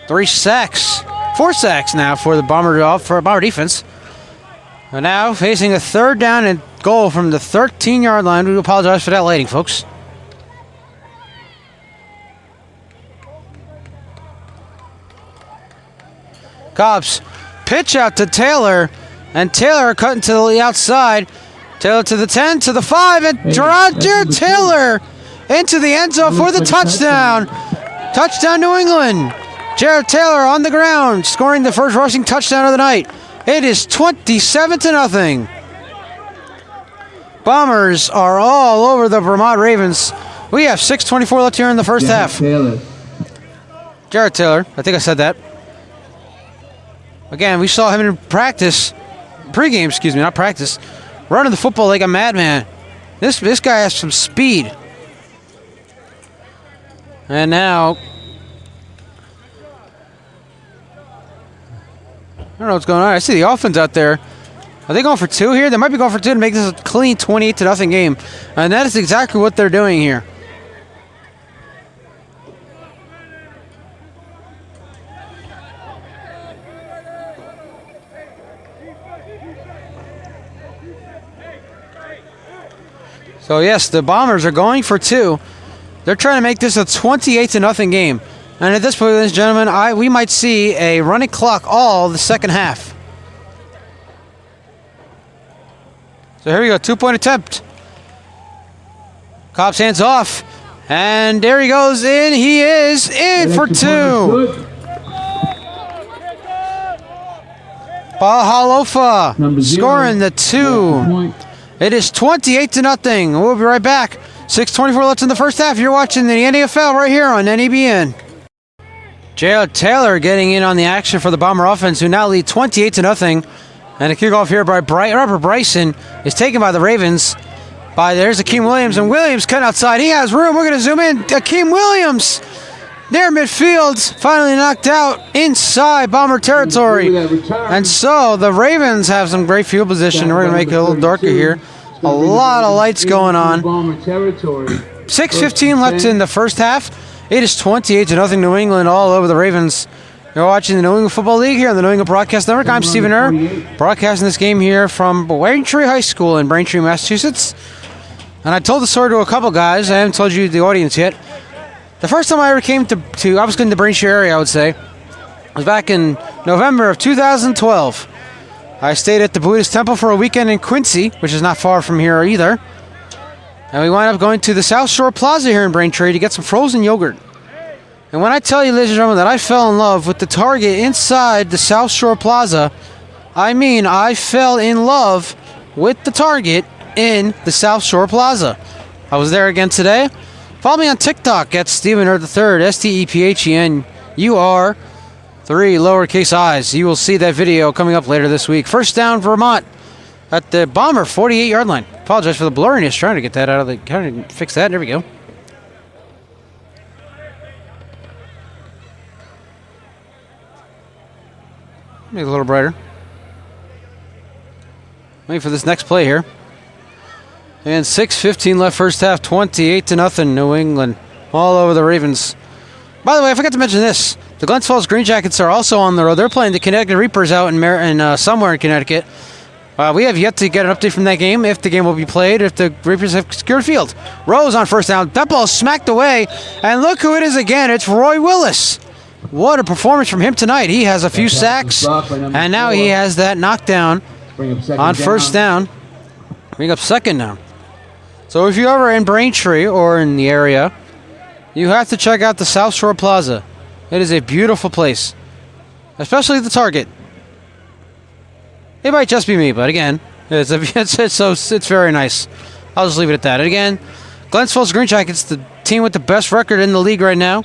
4 sacks now for the Bomber defense. And now facing a 3rd down and goal from the 13-yard line. We apologize for that lighting, folks. Cobbs pitch out to Taylor, and Taylor cutting to the outside. Taylor to the 10, to the 5, and Jared Taylor into the end zone for the touchdown. Touchdown, New England. Jared Taylor on the ground, scoring the first rushing touchdown of the night. It is 27-0. Bombers are all over the Vermont Ravens. We have 6:24 left here in the first half. Jared Taylor, I think I said that. Again, we saw him in pregame, not practice, running the football like a madman. This guy has some speed. And now, I don't know what's going on. I see the offense out there. Are they going for 2 here? They might be going for 2 to make this a clean 28-0 game. And that is exactly what they're doing here. So yes, the Bombers are going for 2. They're trying to make this a 28-0 game. And at this point, ladies and gentlemen, we might see a running clock all the second half. So here we go, 2-point attempt. Cobb's hands off. And there he goes in. He is in for 2. Bahalofa scoring the 2. It is 28-0. We'll be right back. 6:24 left in the first half. You're watching the NFL right here on NEBN. Jared Taylor getting in on the action for the Bomber offense, who now lead 28-0. And a kickoff here by Robert Bryson is taken by the Ravens. There's Akeem Williams, and Williams cut outside. He has room. We're going to zoom in. Akeem Williams near midfield, finally knocked out inside Bomber territory. And so the Ravens have some great field position. We're going to make it a little darker here. A lot of lights going on. 6:15 left in the first half. It is 28-0 New England all over the Ravens. You're watching the New England Football League here on the New England Broadcast Network. I'm Stephen Err, broadcasting this game here from Braintree High School in Braintree, Massachusetts. And I told the story to a couple guys. I haven't told you the audience yet. The first time I ever came to I was in the Braintree area, I would say, was back in November of 2012. I stayed at the Buddhist Temple for a weekend in Quincy, which is not far from here either. And we wound up going to the South Shore Plaza here in Braintree to get some frozen yogurt. And when I tell you, ladies and gentlemen, that I fell in love with the Target inside the South Shore Plaza, I mean I fell in love with the Target in the South Shore Plaza. I was there again today. Follow me on TikTok at Stephen Err III, STEPHENUR 3 lowercase i's. You will see that video coming up later this week. First down, Vermont at the Bomber 48-yard line. Apologize for the blurriness. Trying to get that out of the. Trying to fix that. There we go. Make it a little brighter. Waiting for this next play here. And 6:15 left first half, 28-0 New England all over the Ravens. By the way, I forgot to mention this. The Glens Falls Green Jackets are also on the road. They're playing the Connecticut Reapers out in somewhere in Connecticut. We have yet to get an update from that game, if the game will be played, if the Reapers have secured field. Rose on first down. That ball smacked away, and look who it is again. It's Roy Willis. What a performance from him tonight. He has a few sacks, and now he has that knockdown on first down. Bring up second down. So if you're ever in Braintree or in the area, you have to check out the South Shore Plaza. It is a beautiful place, especially the Target. It might just be me, but again, it's very nice. I'll just leave it at that. And again, Glens Falls Green Jackets, the team with the best record in the league right now,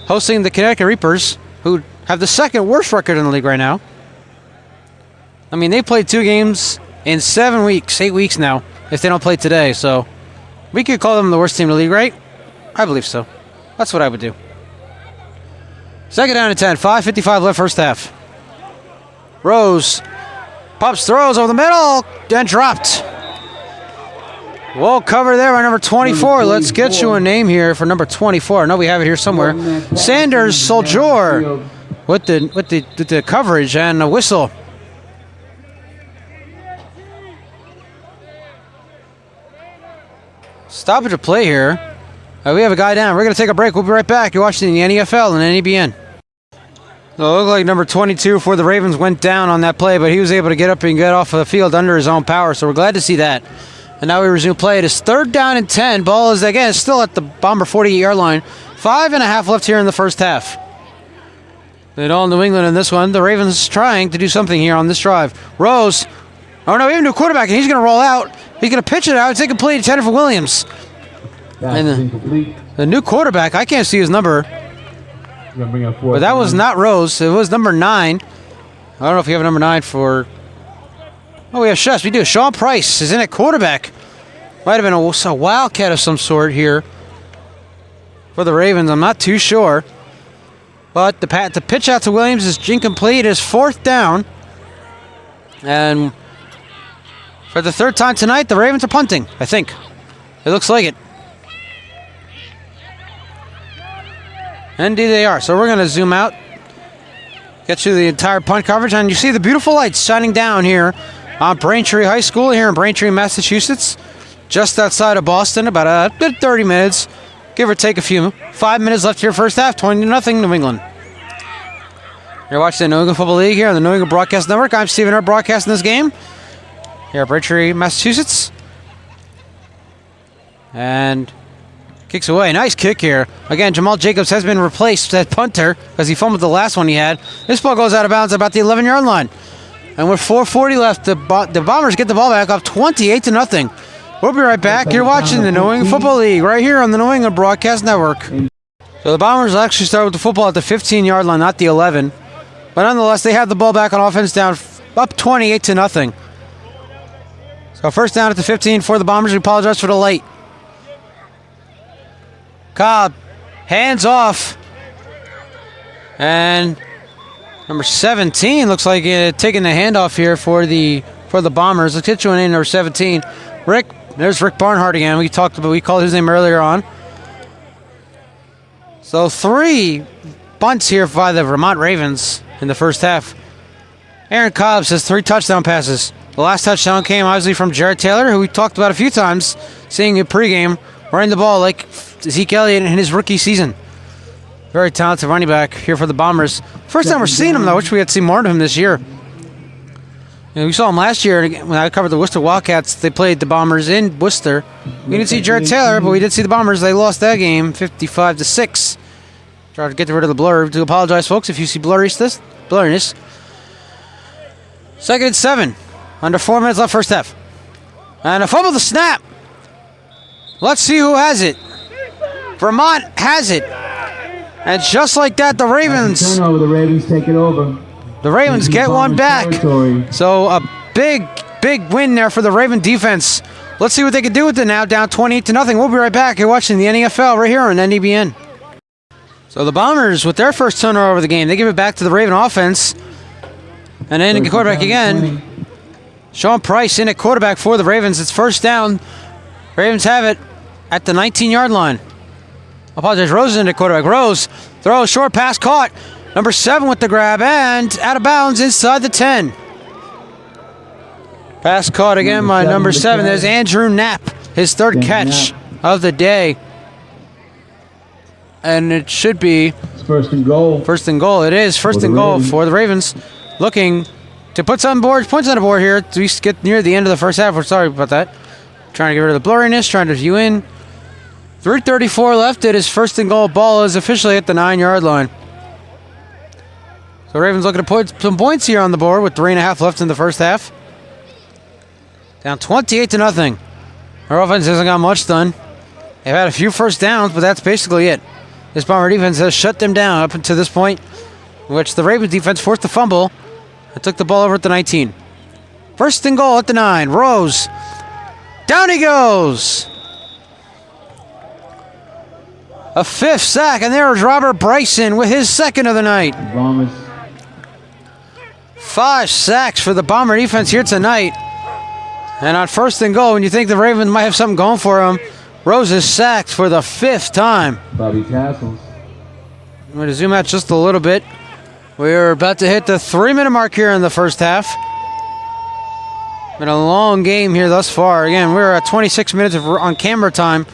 hosting the Connecticut Reapers, who have the second worst record in the league right now. I mean, they played 2 games in 7 weeks, 8 weeks now, if they don't play today. So we could call them the worst team in the league, right? I believe so. That's what I would do. Second down and 10, 5:55 left first half. Rose pops, throws over the middle, and dropped. Well covered there by number 24. Let's get you a name here for number 24. I know we have it here somewhere. Sanders Soldier with the coverage and a whistle. Stoppage of play here. We have a guy down. We're going to take a break. We'll be right back. You're watching the NFL and NEBN. So it looked like number 22 for the Ravens went down on that play, but he was able to get up and get off of the field under his own power, so we're glad to see that. And now we resume play. It is third down and 10. Ball is, again, still at the Bomber 48-yard line. 5.5 left here in the first half. They all New England in this one. The Ravens trying to do something here on this drive. Rose. Oh, no, we have a new quarterback, and he's going to roll out. He's going to pitch it out. It's incomplete. Intended for Williams. And the new quarterback, I can't see his number. But that was not Rose. It was number 9. I don't know if we have a number 9 for... Oh, we have Chefs. We do. Sean Price is in at quarterback. Might have been a wildcat of some sort here for the Ravens. I'm not too sure. But the pitch out to Williams is incomplete. It's fourth down. And for the third time tonight, the Ravens are punting, I think. It looks like it. Indeed they are. So we're going to zoom out, get you the entire punt coverage, and you see the beautiful lights shining down here on Braintree High School here in Braintree, Massachusetts, just outside of Boston, about 30 minutes, give or take a few. 5 minutes left here first half, 20-0 New England. You're watching the New England Football League here on the New England Broadcast Network. I'm Stephen Hart broadcasting this game here at Braintree, Massachusetts. And... kicks away. Nice kick here. Again, Jamal Jacobs has been replaced at punter because he fumbled the last one he had. This ball goes out of bounds about the 11-yard line. And with 4:40 left, the Bombers get the ball back up 28-0. We'll be right back. You're watching the New England Football League right here on the New England Broadcast Network. So the Bombers actually start with the football at the 15-yard line, not the 11. But nonetheless, they have the ball back on offense down up 28-0. So first down at the 15 for the Bombers. We apologize for the late. Cobb, hands off, and number 17 looks like taking the handoff here for the Bombers. Let's get you in number 17. There's Rick Barnhart again. We called his name earlier on. So 3 bunts here by the Vermont Ravens in the first half. Aaron Cobb has 3 touchdown passes. The last touchdown came obviously from Jared Taylor, who we talked about a few times, seeing in pregame, running the ball like Zeke Elliott in his rookie season. Very talented running back here for the Bombers. First time we're seeing him, though. I wish we had seen more of him this year. We saw him last year when I covered the Worcester Wildcats. They played the Bombers in Worcester. We didn't see Jared Taylor, but we did see the Bombers. They lost that game 55-6. Try to get rid of the blur. Do apologize, folks, if you see blurriness. Second and 7. Under 4 minutes left first half. And a fumble the snap. Let's see who has it. Vermont has it. And just like that, the Ravens... turnover, the Ravens take it over. The Ravens get one back. So a big win there for the Raven defense. Let's see what they can do with it now, down 28-0. We'll be right back. You're watching the NFL right here on NEBN. So the Bombers, with their first turnover of the game, they give it back to the Raven offense. And then the quarterback again. Sean Price in at quarterback for the Ravens. It's first down. Ravens have it at the 19-yard line. I apologize. Rose is in at quarterback. Rose throws, short pass caught. Number 7 with the grab and out of bounds inside the 10. Pass caught again by number 7. There's Andrew Knapp, his third catch of the day. And it should be It's first and goal. first and goal. It is first and goal for the Ravens. Looking to put some points on the board here to get near the end of the first half. We're sorry about that. Trying to get rid of the blurriness, trying to view in. 3:34 left. It is first and goal. Ball is officially at the 9-yard line. So Ravens looking to put some points here on the board with 3.5 left in the first half. Down 28-0. Our offense hasn't got much done. They've had a few first downs, but that's basically it. This Bomber defense has shut them down up until this point, in which the Ravens defense forced a fumble and took the ball over at the 19. First and goal at the 9. Rose. Down he goes. A 5th sack, and there's Robert Bryson with his 2nd of the night. Bombers. 5 sacks for the Bomber defense here tonight. And on first and goal, when you think the Ravens might have something going for them, Rose is sacked for the 5th time. Bobby Tassels. I'm going to zoom out just a little bit. We're about to hit the 3-minute mark here in the first half. Been a long game here thus far. Again, we're at 26 minutes of on-camera time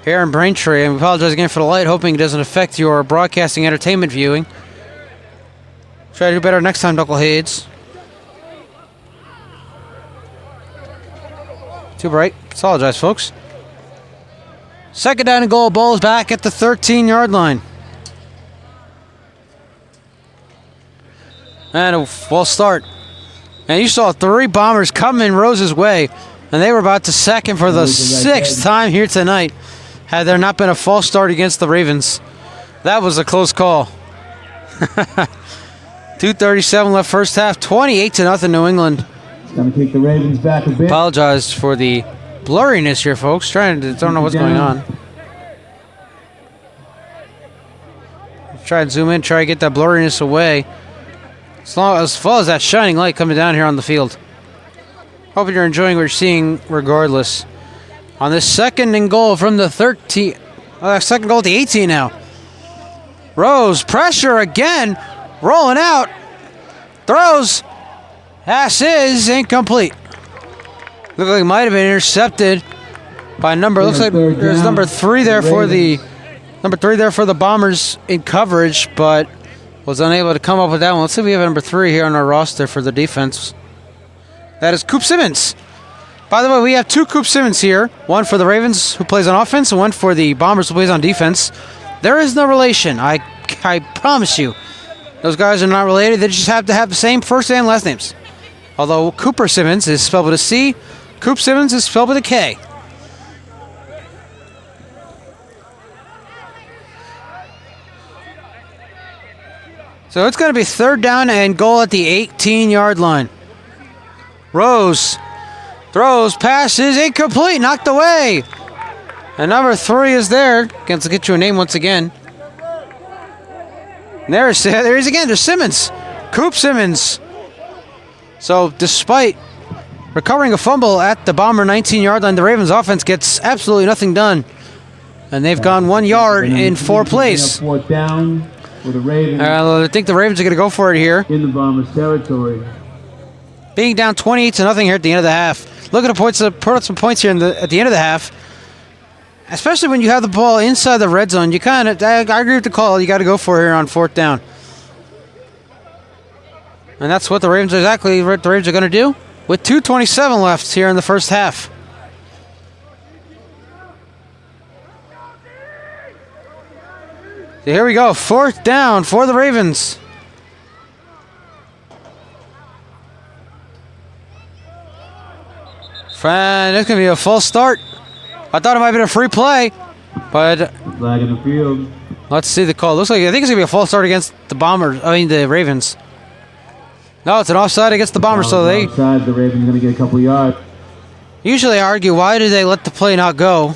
here in Braintree. And we apologize again for the light, hoping it doesn't affect your broadcasting entertainment viewing. Try to do better next time, knuckleheads. Too bright. Apologize, folks. 2nd down and goal. Ball is back at the 13-yard line. And a false start. And you saw 3 Bombers coming Rose's way, and they were about to sack him for the 6th time here tonight, had there not been a false start against the Ravens. That was a close call. 2:37 left first half, 28-0 New England. It's going to kick the Ravens back a bit. Apologize for the blurriness here, folks. Don't know what's going on. Try and zoom in, try to get that blurriness away. As far as that shining light coming down here on the field. Hope you're enjoying what you're seeing regardless. On this 2nd and goal from the 13. 2nd goal at the 18 now. Rose, pressure again. Rolling out. Throws. Pass is incomplete. Looked like it might have been intercepted by number. Looks like there's number 3 there for the Bombers in coverage, but was unable to come up with that one. Let's see if we have number 3 here on our roster for the defense. That is Coop Simmons. By the way, we have 2 Coop Simmons here. One for the Ravens, who plays on offense, and one for the Bombers, who plays on defense. There is no relation. I promise you. Those guys are not related. They just have to have the same first and last names. Although Cooper Simmons is spelled with a C, Coop Simmons is spelled with a K. So it's going to be 3rd down and goal at the 18-yard line. Rose throws, passes, incomplete, knocked away. And number 3 is there. Again, let's get you a name once again. And there he is again. There's Simmons. Coop Simmons. So despite recovering a fumble at the Bomber 19-yard line, the Ravens offense gets absolutely nothing done. And they've gone 1 yard in 4 plays. 4th down for the Ravens. I think the Ravens are going to go for it here. In the Bombers' territory. Being down 28-0 here at the end of the half. Looking to put up some points here at the end of the half. Especially when you have the ball inside the red zone. I agree with the call. You got to go for it here on 4th down. And that's what the Ravens are going to do with 2:27 left here in the first half. So here we go. 4th down for the Ravens. And it's going to be a false start. I thought it might have been a free play, but Flag in the field. let's see the call. I think it's going to be a false start against the Ravens. No, it's an offside against the Bombers, so they... Offside, the Ravens are going to get a couple yards. Usually I argue, why did they let the play not go?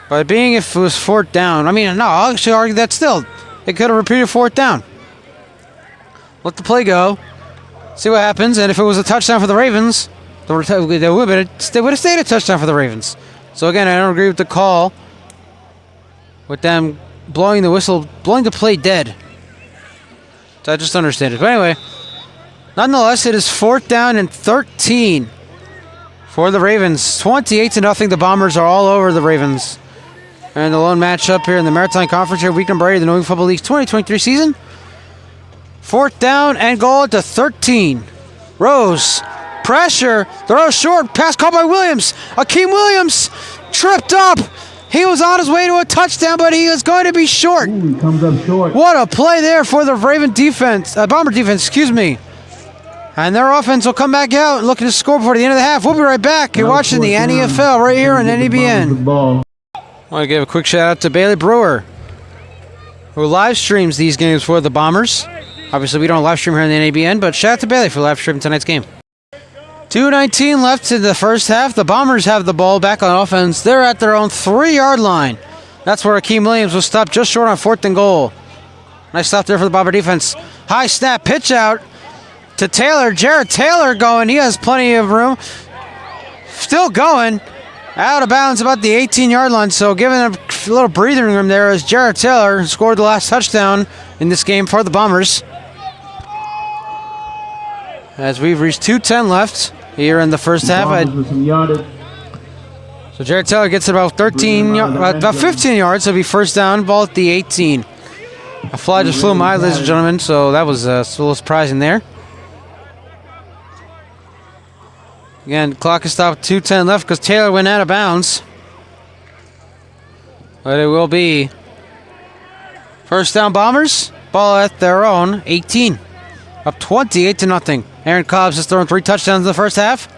But being if it was 4th down, I'll actually argue that still. They could have repeated 4th down. Let the play go. See what happens, and if it was a touchdown for the Ravens, they would have stayed a touchdown for the Ravens. So again, I don't agree with the call. With them blowing the whistle, blowing the play dead. So I just understand it. But anyway, nonetheless, it is 4th down and 13 for the Ravens. 28-0. The Bombers are all over the Ravens. And the lone matchup here in the Maritime Conference here, week number 8 of the New England Football League's 2023 season. 4th down and goal to 13. Rose, pressure, throw short, pass caught by Williams. Akeem Williams tripped up. He was on his way to a touchdown, but he is going to be short. Ooh, he comes up short. What a play there for the Raven defense, Bomber defense, excuse me. And their offense will come back out and looking to score before the end of the half. We'll be right back. You're watching the NFL right here on NEBN. I want to give a quick shout out to Bailey Brewer, who live streams these games for the Bombers. Obviously, we don't live stream here on the NABN, but shout out to Bailey for live streaming tonight's game. 2:19 left in the first half. The Bombers have the ball back on offense. They're at their own 3-yard line. That's where Akeem Williams was stopped just short on 4th and goal. Nice stop there for the Bomber defense. High snap, pitch out to Taylor. Jared Taylor going. He has plenty of room. Still going. Out of bounds about the 18-yard line, so giving a little breathing room there as Jared Taylor scored the last touchdown in this game for the Bombers. As we've reached 2:10 left here in the first half. So Jared Taylor gets it about 15 yards, so it'll be first down, ball at the 18. A fly just flew by, ladies and gentlemen, so that was a little surprising there. Again, clock is stopped, 2:10 left because Taylor went out of bounds. But it will be first down Bombers, ball at their own 18. Up 28-0. Aaron Cobbs has thrown 3 touchdowns in the first half.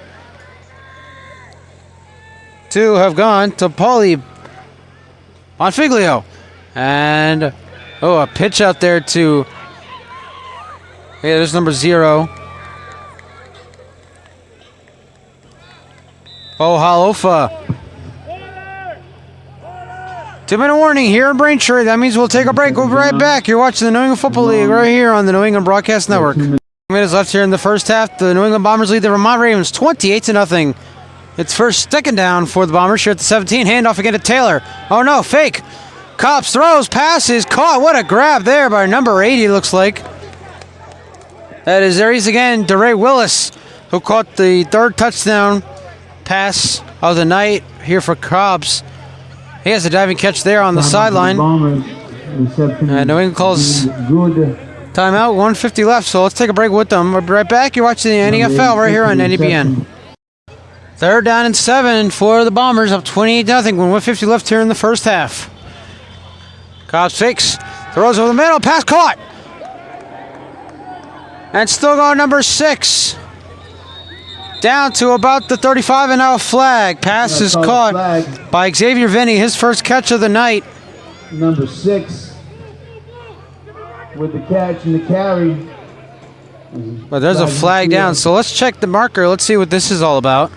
2 have gone to Paulie Bonfiglio. And, a pitch out there to, there's number 0. Halofa. 2-minute warning here in Braintree. That means we'll take a break. We'll be right back. You're watching the New England Football League right here on the New England Broadcast Network. 2 minutes left here in the first half. The New England Bombers lead the Vermont Ravens 28-0. It's first second down for the Bombers here at the 17. Handoff again to Taylor. Oh no, fake. Cops throws, passes, caught. What a grab there by number 80, looks like. That is, there he's again, DeRay Willis, who caught the 3rd touchdown pass of the night here for Cobbs. He has a diving catch there on the sideline. And New England calls timeout, 1:50 left, so let's take a break with them. We'll be right back. You're watching the NFL right here on NEBN. 3rd down and 7 for the Bombers, up 28-0 when 1:50 left here in the first half. Cobbs fakes, throws over the middle, pass caught. And still going number 6. Down to about the 35 and now a flag. Pass is caught by Xavier Vinny, his first catch of the night. Number 6 with the catch and the carry. But there's a flag down, so let's check the marker. Let's see what this is all about.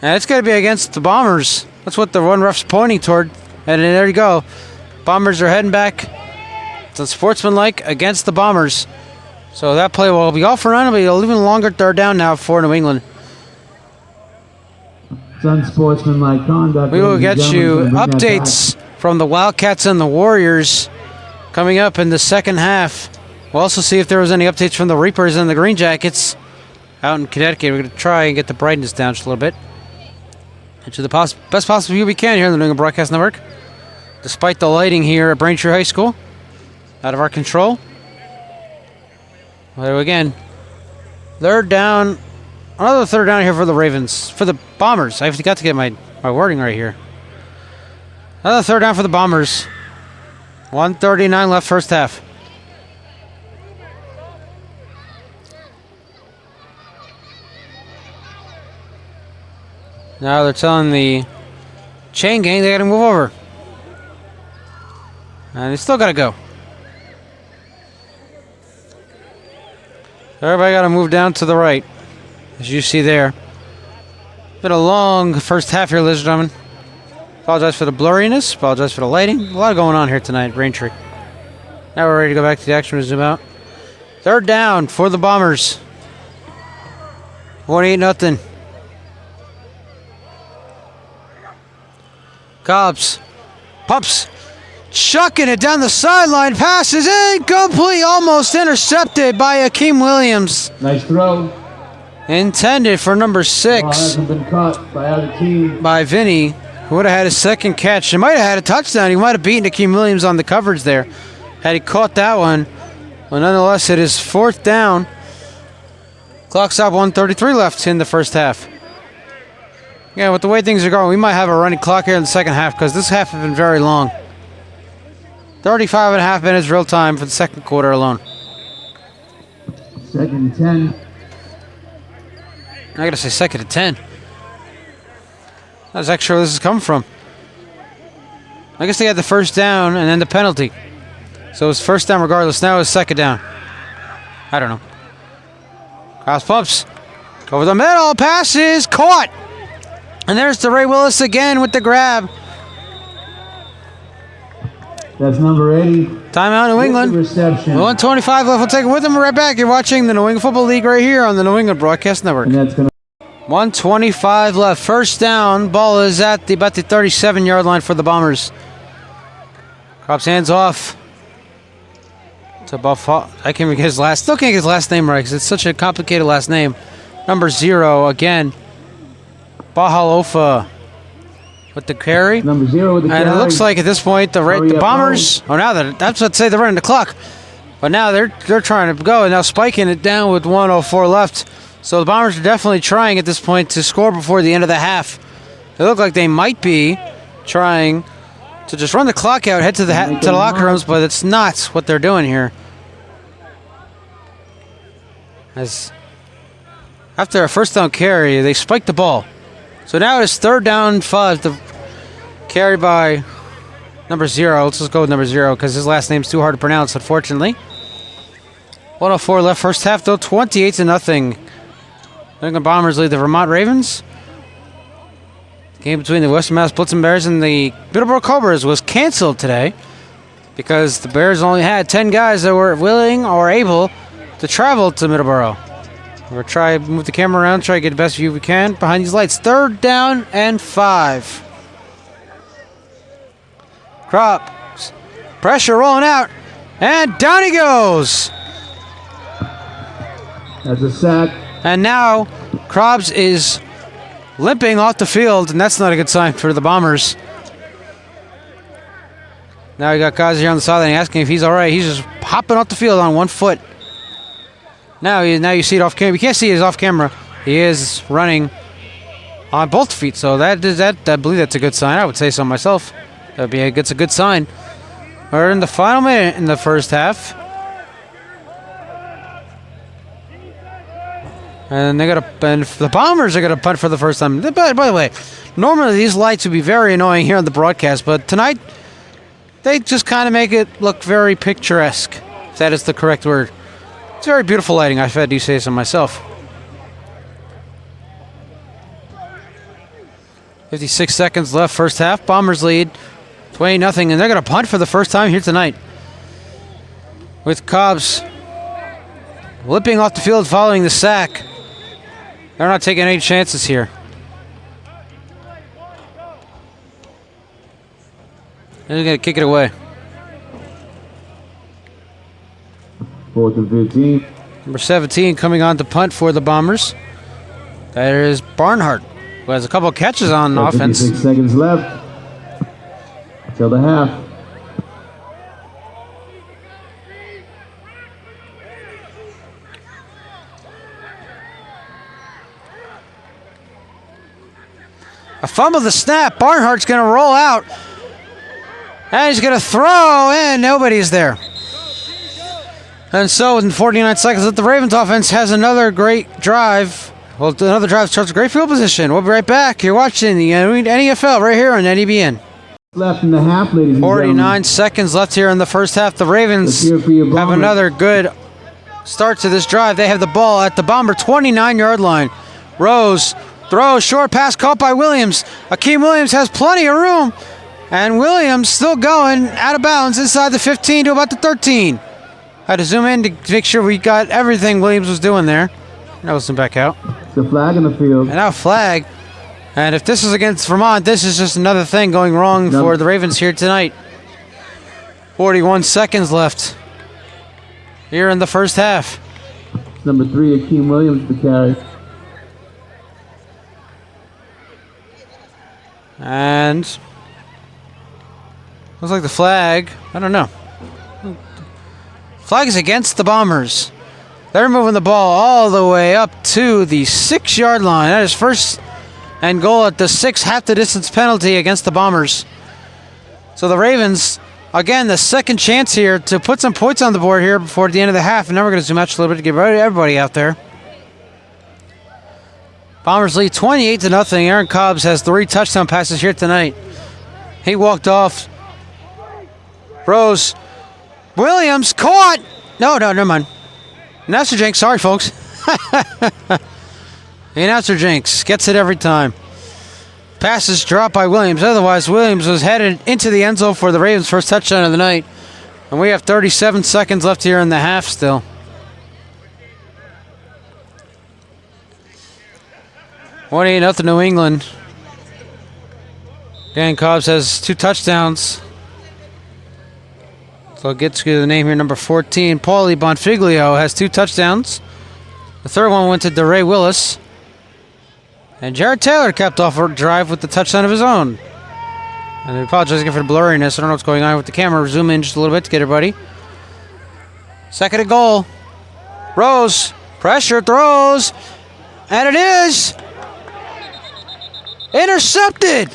And it's going to be against the Bombers. That's what the one ref's pointing toward. And there you go. Bombers are heading back. It's unsportsmanlike against the Bombers. So that play will be off and run. It'll be an even longer 3rd down now for New England. It's unsportsmanlike conduct. We will get you updates from the Wildcats and the Warriors coming up in the second half. We'll also see if there was any updates from the Reapers and the Green Jackets out in Connecticut. We're going to try and get the brightness down just a little bit. And to the best possible view we can here on the New England Broadcast Network. Despite the lighting here at Braintree High School, out of our control. Well, again, 3rd down, another 3rd down here for the Ravens, for the Bombers. I forgot to get my wording right here. Another 3rd down for the Bombers. 1:39 left first half. Now they're telling the chain gang they got to move over. And they still got to go. Everybody got to move down to the right, as you see there. Been a long first half here, ladies and gentlemen. Apologize for the blurriness. Apologize for the lighting. A lot going on here tonight at Braintree. Now we're ready to go back to the action. We'll zoom out. 3rd down for the Bombers. 1-8-0. Cobbs pumps. chucking it down the sideline. Passes incomplete, almost intercepted by Akeem Williams. Nice throw. Intended for number Ball 6 hasn't been caught by either team. by Vinny, who would have had his second catch. He might have had a touchdown. He might have beaten Akeem Williams on the coverage there had he caught that one. But nonetheless, it is 4th down. Clock stop, 1:33 left in the first half. Yeah, with the way things are going, we might have a running clock here in the second half because this half has been very long. 35 and a half minutes real time for the second quarter alone. 2nd and 10. I gotta say 2nd and 10. That's actually where this is coming from. I guess they had the first down and then the penalty. So it was first down regardless. Now it's 2nd down. I don't know. Cross pumps. Over the middle. Passes. Caught. And there's DeRay Willis again with the grab. That's number 80. Timeout, New England. Reception. 1:25 left. We'll take it with them. We're right back. You're watching the New England Football League right here on the New England Broadcast Network. And that's going to 1:25 left. First down. Ball is at about the 37-yard line for the Bombers. Crops hands off to Buffalo. I can't even get his last. Still can't get his last name right because it's such a complicated last name. Number 0 again. Bahalofa with the carry. number 0 with the And carry. it looks like at this point the Bombers. Oh, now that's what say they're running the clock. But now they're trying to go and now spiking it down with 1:04 left. So the Bombers are definitely trying at this point to score before the end of the half. They look like they might be trying to just run the clock out, head to the locker rooms, but it's not what they're doing here. As after a first down carry, they spike the ball. So now it's 3rd down 5. The carry by number 0. Let's just go with number 0 because his last name's too hard to pronounce, unfortunately. 1:04 left first half, though. 28-0. New England Bombers lead the Vermont Ravens. The game between the Western Mass Blitzen Bears and the Middleborough Cobras was canceled today because the Bears only had 10 guys that were willing or able to travel to Middleborough. We're going to try to move the camera around, try to get the best view we can behind these lights. 3rd down and 5. Crops. Pressure rolling out. And down he goes. That's a sack. And now Krabs is limping off the field, and that's not a good sign for the Bombers. Now you got guys here on the sideline asking if he's all right. He's just hopping off the field on 1 foot. Now you see it off camera. You can't see it off camera. He is running on both feet, so that I believe that's a good sign. I would say so myself. It's a good sign. We're in the final minute in the first half. And the Bombers are gonna punt for the first time. By the way, normally these lights would be very annoying here on the broadcast, but tonight they just kind of make it look very picturesque, if that is the correct word. It's very beautiful lighting. I've had to say so myself. 56 seconds left, first half. Bombers lead 20-0, and they're gonna punt for the first time here tonight. With Cobbs limping off the field following the sack. They're not taking any chances here. They're going to kick it away. 4th and 15. Number 17 coming on to punt for the Bombers. That is Barnhart, who has a couple of catches on offense. 56 seconds left till the half. A fumble the snap. Barnhart's going to roll out. And he's going to throw, and nobody's there. And so, in 49 seconds, the Ravens offense has another great drive. Well, another drive starts a great field position. We'll be right back. You're watching the NFL right here on NEBN. Left in the half, ladies and 49 seconds left here in the first half. The Ravens have another good start to this drive. They have the ball at the Bomber 29-yard line. Rose throws, short pass caught by Williams. Akeem Williams has plenty of room. And Williams still going out of bounds inside the 15 to about the 13. I had to zoom in to make sure we got everything Williams was doing there. Now listen back out. It's a flag in the field. And now flag. And if this is against Vermont, this is just another thing going wrong for the Ravens here tonight. 41 seconds left here in the first half. Number 3, Akeem Williams, the carry. And looks like the flag, I don't know. Flag is against the Bombers. They're moving the ball all the way up to the 6-yard line. That is first and goal at the 6, half the distance penalty against the Bombers. So the Ravens, again, the second chance here to put some points on the board here before the end of the half. And now we're going to zoom out just a little bit to get everybody out there. Bombers lead 28-0. Aaron Cobbs has 3 touchdown passes here tonight. He walked off. Rose. Williams caught. No, never mind. Announcer Jinx, sorry folks. The announcer Jinx gets it every time. Passes dropped by Williams. Otherwise, Williams was headed into the end zone for the Ravens' first touchdown of the night. And we have 37 seconds left here in the half still. One 8-0 New England. Dan Cobbs has 2 touchdowns. So I'll get to the name here, number 14. Paulie Bonfiglio has 2 touchdowns. The third one went to DeRay Willis. And Jared Taylor capped off a drive with the touchdown of his own. And I apologize again for the blurriness. I don't know what's going on with the camera. Zoom in just a little bit to get everybody. Second and goal. Rose. Pressure. Throws. And it is intercepted.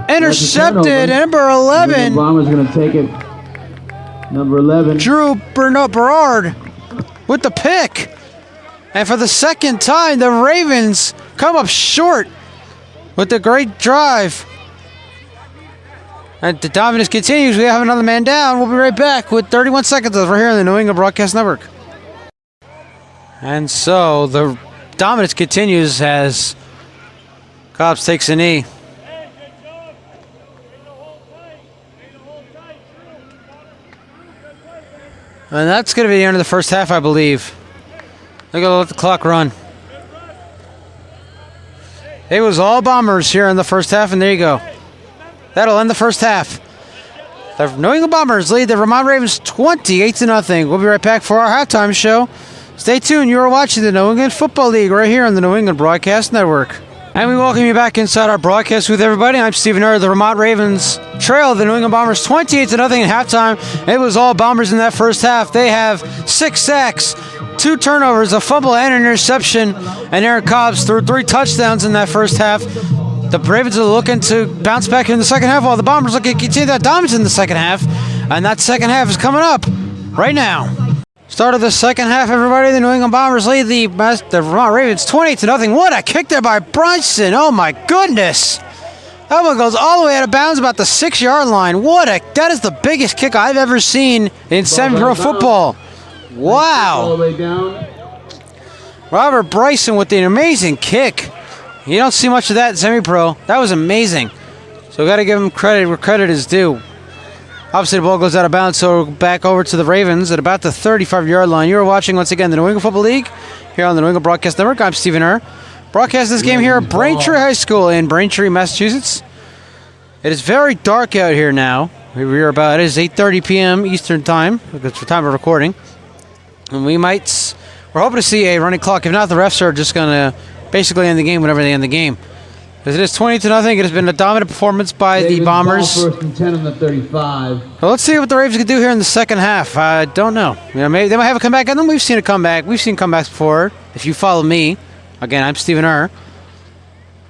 Intercepted. Number 11. Bombers going to take it. Number 11. Drew Berard with the pick. And for the second time, the Ravens come up short with the great drive. And the dominance continues. We have another man down. We'll be right back with 31 seconds left right here on the New England Broadcast Network. And so the dominance continues as Cobbs takes a knee. And that's going to be the end of the first half, I believe. They're going to let the clock run. It was all Bombers here in the first half, and there you go. That'll end the first half. The New England Bombers lead the Vermont Ravens 28-0. We'll be right back for our halftime show. Stay tuned. You are watching the New England Football League right here on the New England Broadcast Network. And we welcome you back inside our broadcast with everybody. I'm Stephen Err. The Vermont Ravens trail the New England Bombers 28-0 at halftime. It was all Bombers in that first half. They have 6 sacks, 2 turnovers, a fumble, and an interception. And Aaron Cobbs threw 3 touchdowns in that first half. The Ravens are looking to bounce back in the second half, while the Bombers looking to continue that dominance in the second half. And that second half is coming up right now. Start of the second half, everybody. The New England Bombers lead the Vermont Ravens 28-0. What a kick there by Bryson. Oh, my goodness. That one goes all the way out of bounds about the 6-yard line. That is the biggest kick I've ever seen in semi-pro football. Wow. All the way down. Robert Bryson with an amazing kick. You don't see much of that in semi-pro. That was amazing. So we got to give him credit where credit is due. Obviously, the ball goes out of bounds, so back over to the Ravens at about the 35-yard line. You are watching, once again, the New England Football League here on the New England Broadcast Network. I'm Stephen Err. Broadcast this game here at Braintree High School in Braintree, Massachusetts. It is very dark out here now. It is 8:30 p.m. Eastern Time. That's the time of recording. And we're hoping to see a running clock. If not, the refs are just going to basically end the game whenever they end the game. As it is 20-0, it has been a dominant performance by the Bombers. First and 10 on the 35. Well, let's see what the Ravens can do here in the second half. I don't know. Maybe they might have a comeback, and then we've seen a comeback. We've seen comebacks before. If you follow me, again, I'm Stephen Err.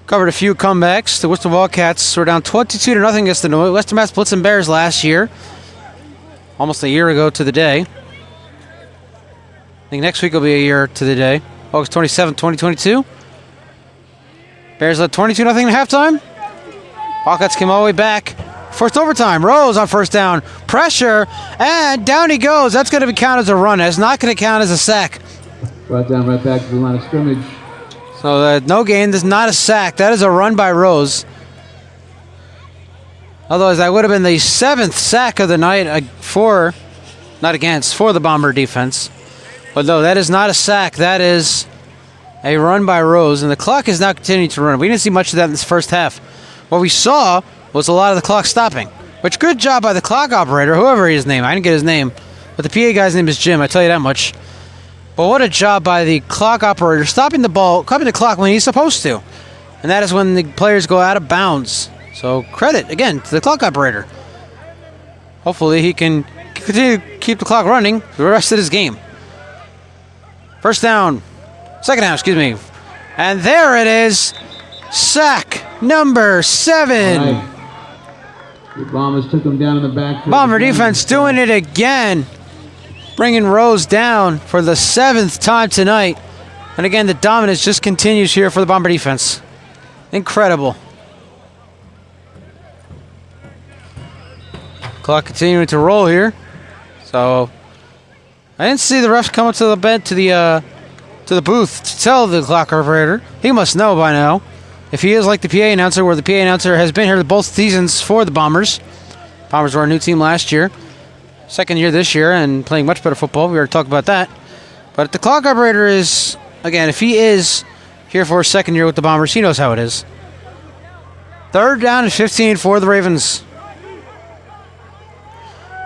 Covered a few comebacks. The Worcester Wildcats were down 22-0 against the Western Mass Blitzen Bears last year, almost a year ago to the day. I think next week will be a year to the day, August 27, 2022. Bears led 22-0 at halftime. Wildcats came all the way back. First overtime. Rose on first down. Pressure. And down he goes. That's going to count as a run. That's not going to count as a sack. Right down, right back to the line of scrimmage. So no gain. That's not a sack. That is a run by Rose. Otherwise, that would have been the 7th sack of the night for the Bomber defense. But no, that is not a sack. That is a run by Rose, and the clock is now continuing to run. We didn't see much of that in this first half. What we saw was a lot of the clock stopping. Which, good job by the clock operator, whoever his name. I didn't get his name. But the PA guy's name is Jim, I tell you that much. But what a job by the clock operator, stopping the clock when he's supposed to. And that is when the players go out of bounds. So credit, again, to the clock operator. Hopefully he can continue to keep the clock running for the rest of this game. Second down, excuse me. And there it is. Sack number 7. Right. The Bombers took him down in the back. Bomber defense doing it again. Bringing Rose down for the 7th time tonight. And again, the dominance just continues here for the Bomber defense. Incredible. Clock continuing to roll here. So I didn't see the refs come up to the bed to the booth to tell the clock operator. He must know by now. If he is like the PA announcer, where the PA announcer has been here both seasons for the Bombers. Bombers were a new team last year. Second year this year and playing much better football. We already talked about that. But the clock operator is, again, if he is here for a second year with the Bombers, he knows how it is. 3rd down and 15 for the Ravens.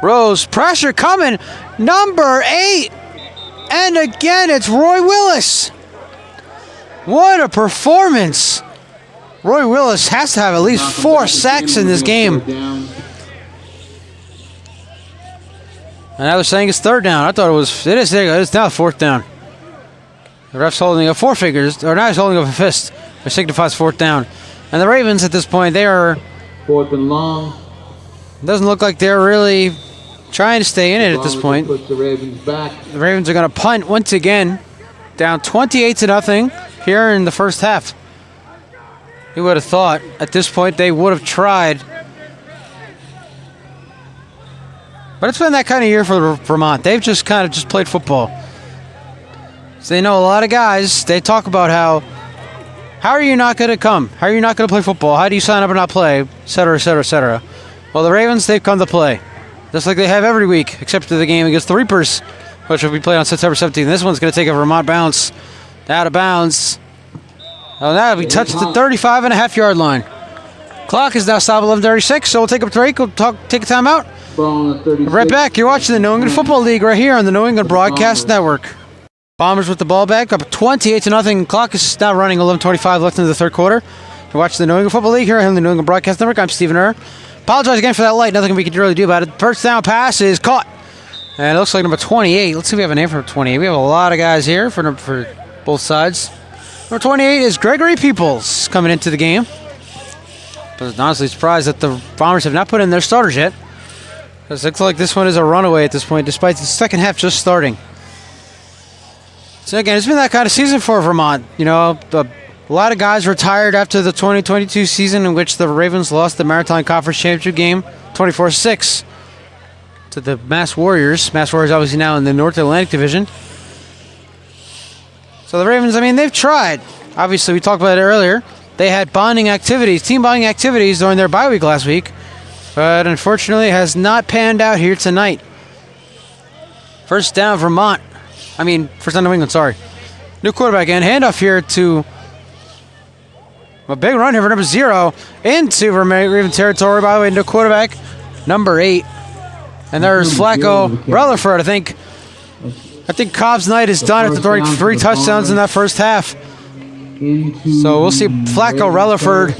Rose, pressure coming. Number 8. And again, it's Roy Willis. What a performance. Roy Willis has to have at least 4 sacks in this game. And I was saying it's 3rd down. I thought it is now 4th down. The ref's holding up 4 figures, or now he's holding up a fist, which signifies 4th down. And the Ravens at this point, they are 4th and long. Doesn't look like they're really trying to stay in it at this point. Puts the Ravens back. The Ravens are going to punt once again, down 28-0 here in the first half. You would have thought at this point they would have tried. But it's been that kind of year for Vermont. They've just kind of played football. So they know a lot of guys. They talk about how are you not going to come? How are you not going to play football? How do you sign up and not play? Et cetera, et cetera, et cetera. Well, the Ravens, they've come to play. Just like they have every week, except for the game against the Reapers, which will be played on September 17th. This one's going to take a Vermont bounce. Out of bounds. Oh, now we touched the 35.5-yard line. Clock is now stopped at 11:36, so we'll take a break. We'll take a timeout. Right back. You're watching the New England Football League right here on the New England Broadcast Network. Bombers with the ball back, up 28-0. Clock is now running 11:25 left into the 3rd quarter. You're watching the New England Football League here on the New England Broadcast Network. I'm Stephen Err. Apologize again for that light. Nothing we can really do about it. First down pass is caught. And it looks like number 28. Let's see if we have a name for 28. We have a lot of guys here for both sides. Number 28 is Gregory Peoples coming into the game. But honestly surprised that the Bombers have not put in their starters yet. Because it looks like this one is a runaway at this point, despite the second half just starting. So again, it's been that kind of season for Vermont. You know, a lot of guys retired after the 2022 season in which the Ravens lost the Maritime Conference Championship game 24-6 to the Mass Warriors. Mass Warriors obviously now in the North Atlantic Division. So the Ravens, I mean, they've tried. Obviously, we talked about it earlier. They had team bonding activities during their bye week last week. But unfortunately, it has not panned out here tonight. First down, Vermont. First down, New England, sorry. New quarterback and handoff here to a big run here for number 0 into Raven territory. By the way, new quarterback, number 8. And there's Flacco Rutherford, I think. I think Cobb's night is done after throwing 3 touchdowns in that first half. So we'll see Flacco Rutherford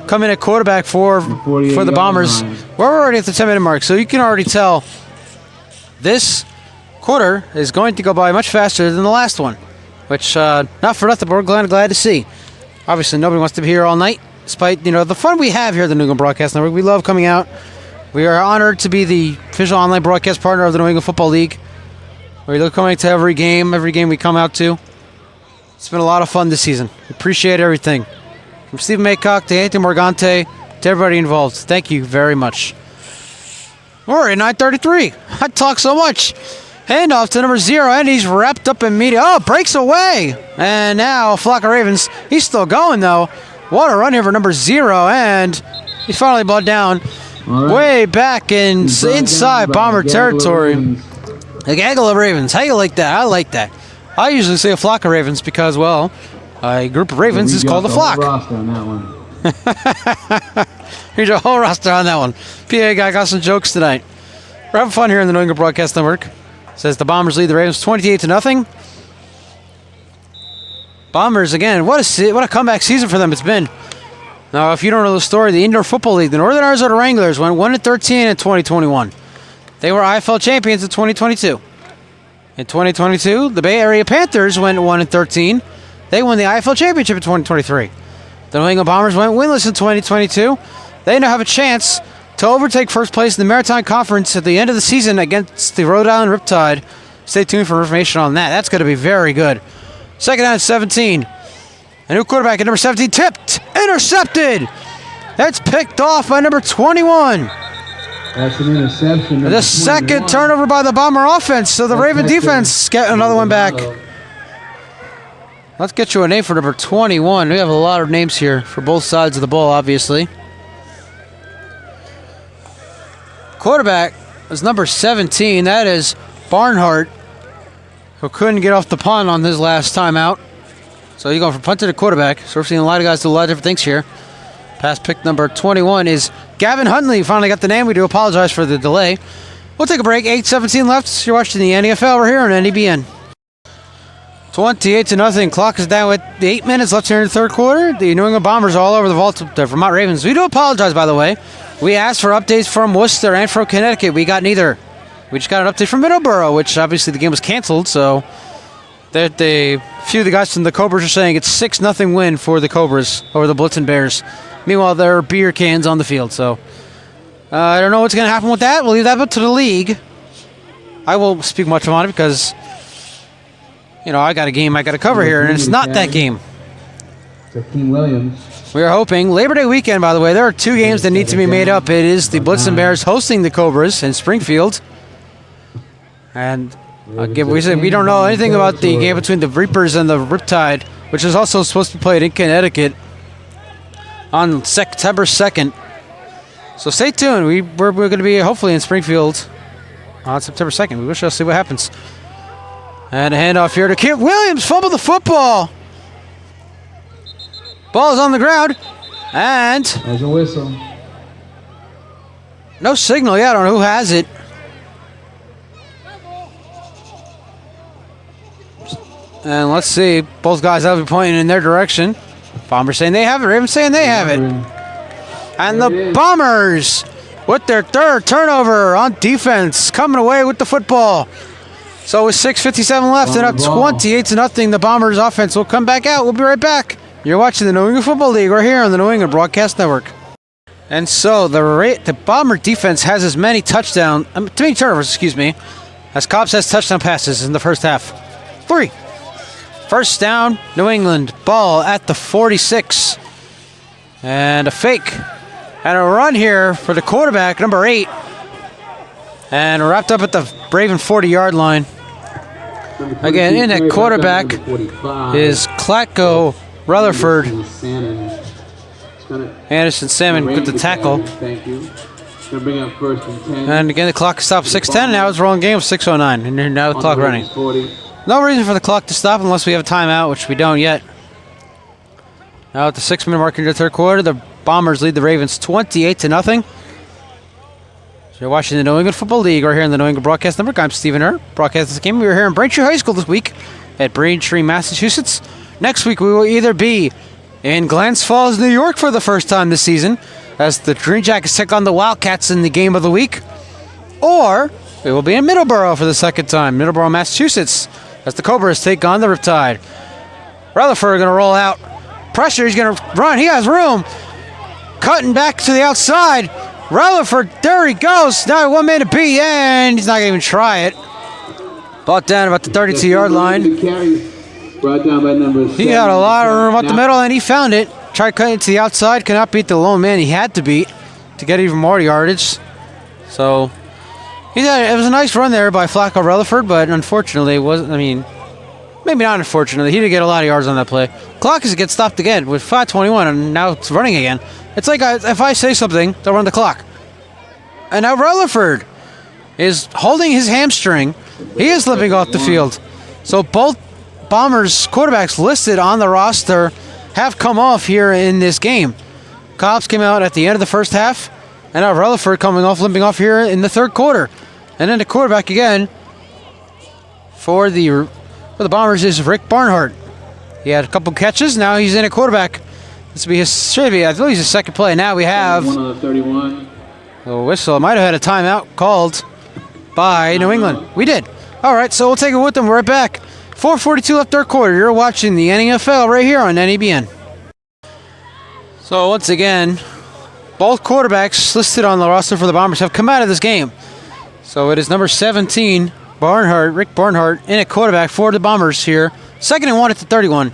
come in at quarterback for the Bombers. We're already at the 10-minute mark, so you can already tell this quarter is going to go by much faster than the last one, which not for nothing, but we're glad to see. Obviously, nobody wants to be here all night, despite the fun we have here at the New England Broadcast Network. We love coming out. We are honored to be the official online broadcast partner of the New England Football League. We're coming to every game we come out to. It's been a lot of fun this season. We appreciate everything. From Stephen Maycock to Anthony Morgante to everybody involved. Thank you very much. We're at 9:33. I talk so much. Handoff to number 0, and he's wrapped up immediately. Oh, breaks away. And now a flock of Ravens. He's still going, though. What a run here for number 0, and he's finally brought down way back inside Bomber territory. A gaggle of Ravens. How you like that? I like that. I usually say a flock of Ravens because, well, a group of Ravens is called a flock. Here's your whole roster on that one. PA guy got some jokes tonight. We're having fun here in the New England Broadcast Network. Says the Bombers lead the Ravens 28-0. Bombers, again, what a comeback season for them it's been. Now, if you don't know the story, the Indoor Football League, the Northern Arizona Wranglers went 1-13 in 2021. They were IFL champions in 2022. In 2022, the Bay Area Panthers went 1-13. They won the IFL championship in 2023. The New England Bombers went winless in 2022. They now have a chance to overtake first place in the Maritime Conference at the end of the season against the Rhode Island Riptide. Stay tuned for information on that. That's going to be very good. Second down and 17. A new quarterback at number 17 tipped, intercepted. That's picked off by number 21. That's an interception. The second turnover by the Bomber offense, so the Raven defense get another one back. Let's get you a name for number 21. We have a lot of names here for both sides of the ball, obviously. Quarterback is number 17. That is Barnhart, who couldn't get off the punt on his last time out. So you're going from punter to quarterback. So we're seeing a lot of guys do a lot of different things here. Pass pick number 21 is Gavin Huntley. Finally got the name. We do apologize for the delay. We'll take a break. 8:17 left. You're watching the NFL. We're here on NEBN. 28-0. Clock is down with 8 minutes left here in the third quarter. The New England Bombers are all over the Vermont Ravens. We do apologize, by the way. We asked for updates from Worcester and from Connecticut. We got neither. We just got an update from Middleborough, which obviously the game was canceled. So a few of the guys from the Cobras are saying it's 6-0 win for the Cobras over the Blitzen Bears. Meanwhile, there are beer cans on the field. So I don't know what's going to happen with that. We'll leave that up to the league. I won't speak much on it because, I got a game I got to cover here, and it's not that game. King Williams. We are hoping. Labor Day weekend, by the way, there are two games that need to be made up. It is the Blitzen Bears hosting the Cobras in Springfield. And we don't know anything about the game between the Reapers and the Riptide, which is also supposed to be played in Connecticut on September 2nd. So stay tuned. We're going to be hopefully in Springfield on September 2nd. We shall see what happens. And a handoff here to Kent Williams. Fumble the football. Ball is on the ground. And there's a whistle. No signal yet on who has it. And let's see. Both guys have been pointing in their direction. Bombers saying they have it. Ravens saying they have it. And the Bombers with their third turnover on defense coming away with the football. So with 6:57 left and up 28-0, the Bombers offense will come back out. We'll be right back. You're watching the New England Football League right here on the New England Broadcast Network. And so the Bomber defense has as many turnovers, as Cobbs has touchdown passes in the first half. 3. First down, New England. Ball at the 46. And a fake. And a run here for the quarterback, number 8. And wrapped up at the Raven 40-yard line. Again, in at quarterback is Clatko Rutherford. Anderson Salmon with the tackle. Thank you. Bring up first and 10. And again, the clock stopped 6:10. Now it's rolling game with 6:09. And now the clock running. No reason for the clock to stop unless we have a timeout, which we don't yet. Now at the 6-minute mark in the third quarter, the Bombers lead the Ravens 28-0. So you're watching the New England Football League right here in the New England Broadcast Network. I'm Stephen Err, broadcasting this game. We were here in Braintree High School this week at Braintree, Massachusetts. Next week we will either be in Glens Falls, New York for the first time this season as the Green Jackets take on the Wildcats in the game of the week, or we will be in Middleborough for the second time, Middleborough, Massachusetts, as the Cobras take on the Riptide. Rutherford going to roll out. Pressure, he's going to run. He has room. Cutting back to the outside. Rutherford, there he goes. Now 1 man to beat, and he's not going to even try it. Brought down about the 32-yard line. Brought down by number 7. He had a lot of room up the middle, and he found it. Tried cutting to the outside. Could not beat the lone man he had to beat to get even more yardage. So it was a nice run there by Flacco Rutherford, but unfortunately, maybe not unfortunately, he didn't get a lot of yards on that play. Clock is gets stopped again with 5:21, and now it's running again. It's like if I say something, they'll run the clock. And now Rutherford is holding his hamstring. He is limping off the field. So both Bombers quarterbacks listed on the roster have come off here in this game. Cobbs came out at the end of the first half. And now Rutherford limping off here in the third quarter. And then the quarterback again for the Bombers is Rick Barnhart. He had a couple catches. Now he's in a quarterback. This will be I believe his second play. Now we have 1 on the 31. a whistle. Might have had a timeout called by New England. We did. All right, so we'll take it with them. We're right back. 4:42 left third quarter. You're watching the NFL right here on NEBN. So once again, both quarterbacks listed on the roster for the Bombers have come out of this game. So it is number 17, Rick Barnhart, in at quarterback for the Bombers here. 2nd and 1 at the 31.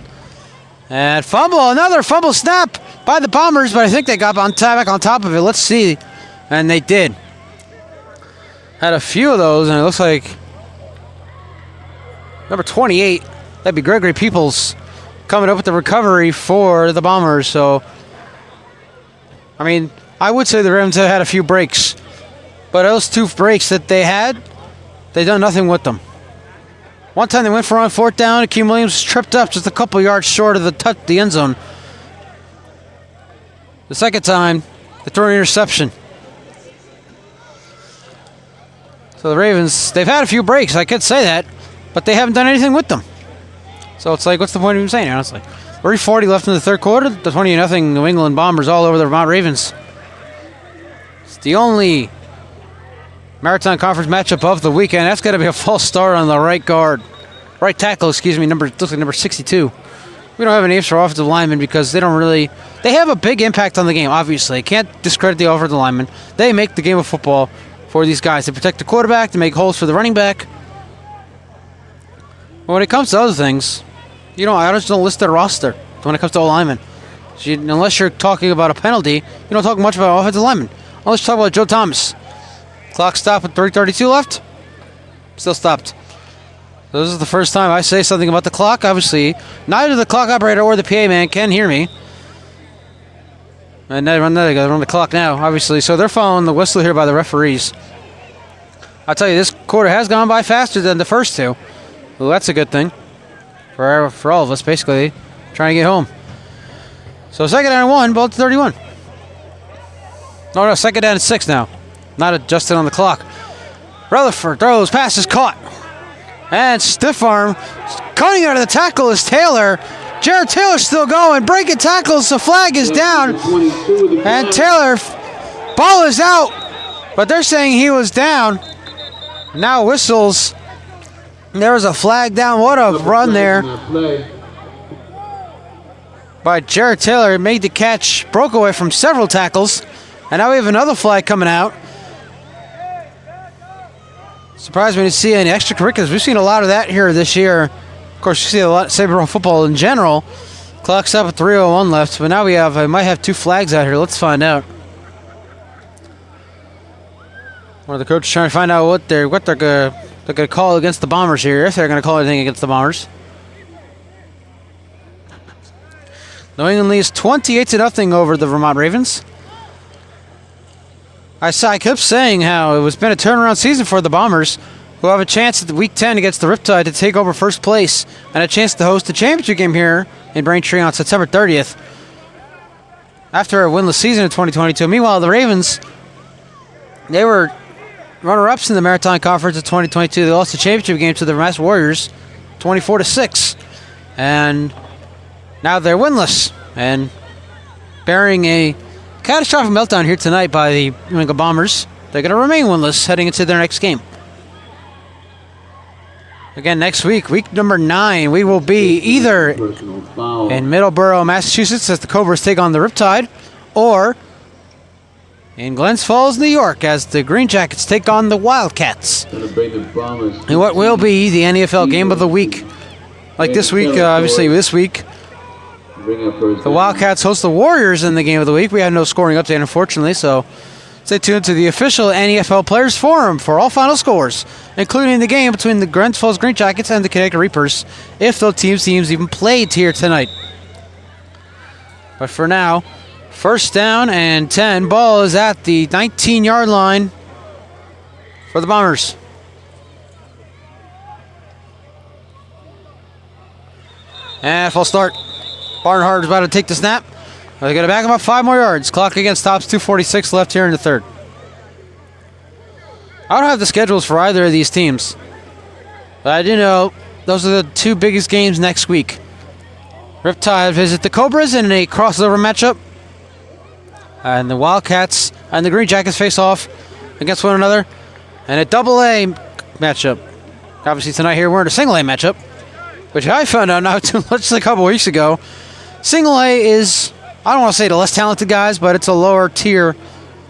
And another fumble snap by the Bombers, but I think they got back on top of it. Let's see. And they did. Had a few of those, and it looks like number 28, that'd be Gregory Peoples, coming up with the recovery for the Bombers. So, I mean, I would say the Ravens have had a few breaks, but those 2 breaks that they had, they done nothing with them. One time they went for on 4th down, Akeem Williams was tripped up just a couple yards short of the end zone. The second time, they threw an interception. So the Ravens, they've had a few breaks, I could say that, but they haven't done anything with them. So it's like, what's the point of even saying it, honestly? 3:40 left in the third quarter. The 20-0 New England Bombers all over the Vermont Ravens. It's the only Maritime Conference matchup of the weekend. That's got to be a false start on the right tackle, looks like number 62. We don't have any names for offensive linemen because they have a big impact on the game, obviously. Can't discredit the offensive linemen. They make the game of football for these guys. They protect the quarterback, they make holes for the running back. But when it comes to other things, I just don't list their roster when it comes to linemen. Unless you're talking about a penalty, you don't talk much about offensive linemen. Let's talk about Joe Thomas. Clock stopped with 3:32 left. Still stopped. So this is the first time I say something about the clock. Obviously, neither the clock operator or the PA man can hear me. And they run the clock now, obviously. So they're following the whistle here by the referees. I'll tell you, this quarter has gone by faster than the first 2. Well, that's a good thing for all of us, basically, trying to get home. So 2nd and 1, ball to 31. No, 2nd down and 6 now. Not adjusted on the clock. Rutherford throws, pass is caught. And stiff arm, cutting out of the tackle is Taylor. Jared Taylor's still going, breaking tackles, the flag is down. And Taylor, ball is out, but they're saying he was down. Now whistles. There was a flag down. What a run there by Jared Taylor. Made the catch, broke away from several tackles. And now we have another flag coming out. Surprised me to see any extracurriculars. We've seen a lot of that here this year. Of course, you see a lot of Sabre football in general. Clock's up at 3:01 left, but now I might have 2 flags out here. Let's find out. One of the coaches trying to find out what they're going to call against the Bombers here, if they're going to call anything against the Bombers. New England leads 28-0 over the Vermont Ravens. I kept saying how it's been a turnaround season for the Bombers, who have a chance at the Week 10 against the Riptide to take over first place and a chance to host the championship game here in Braintree on September 30th. After a winless season in 2022. Meanwhile, the Ravens, they were runner-ups in the Maritime Conference in 2022. They lost the championship game to the Vermont Warriors, 24-6. And now they're winless and bearing a catastrophic meltdown here tonight by the New England Bombers. They're going to remain winless heading into their next game. Again, next week, week number 9, we will be either in Middleborough, Massachusetts, as the Cobras take on the Riptide, or in Glens Falls, New York, as the Green Jackets take on the Wildcats. And what will be the NFL game of the week. Like this week, obviously this week, the Wildcats host the Warriors in the game of the week. We have no scoring update, unfortunately, so stay tuned to the official NFL Players Forum for all final scores, including the game between the Glens Falls Green Jackets and the Connecticut Reapers, if those teams even played here tonight. But for now, 1st down and 10. Ball is at the 19-yard line for the Bombers. And false start. Barnhart is about to take the snap. They're going to back him up 5 more yards. Clock again stops. 2:46 left here in the third. I don't have the schedules for either of these teams. But I do know those are the 2 biggest games next week. Riptide visit the Cobras in a crossover matchup. And the Wildcats and the Green Jackets face off against one another in a double-A matchup. Obviously tonight here we're in a single-A matchup, which I found out not too much a couple weeks ago. Single-A is, I don't want to say the less talented guys, but it's a lower tier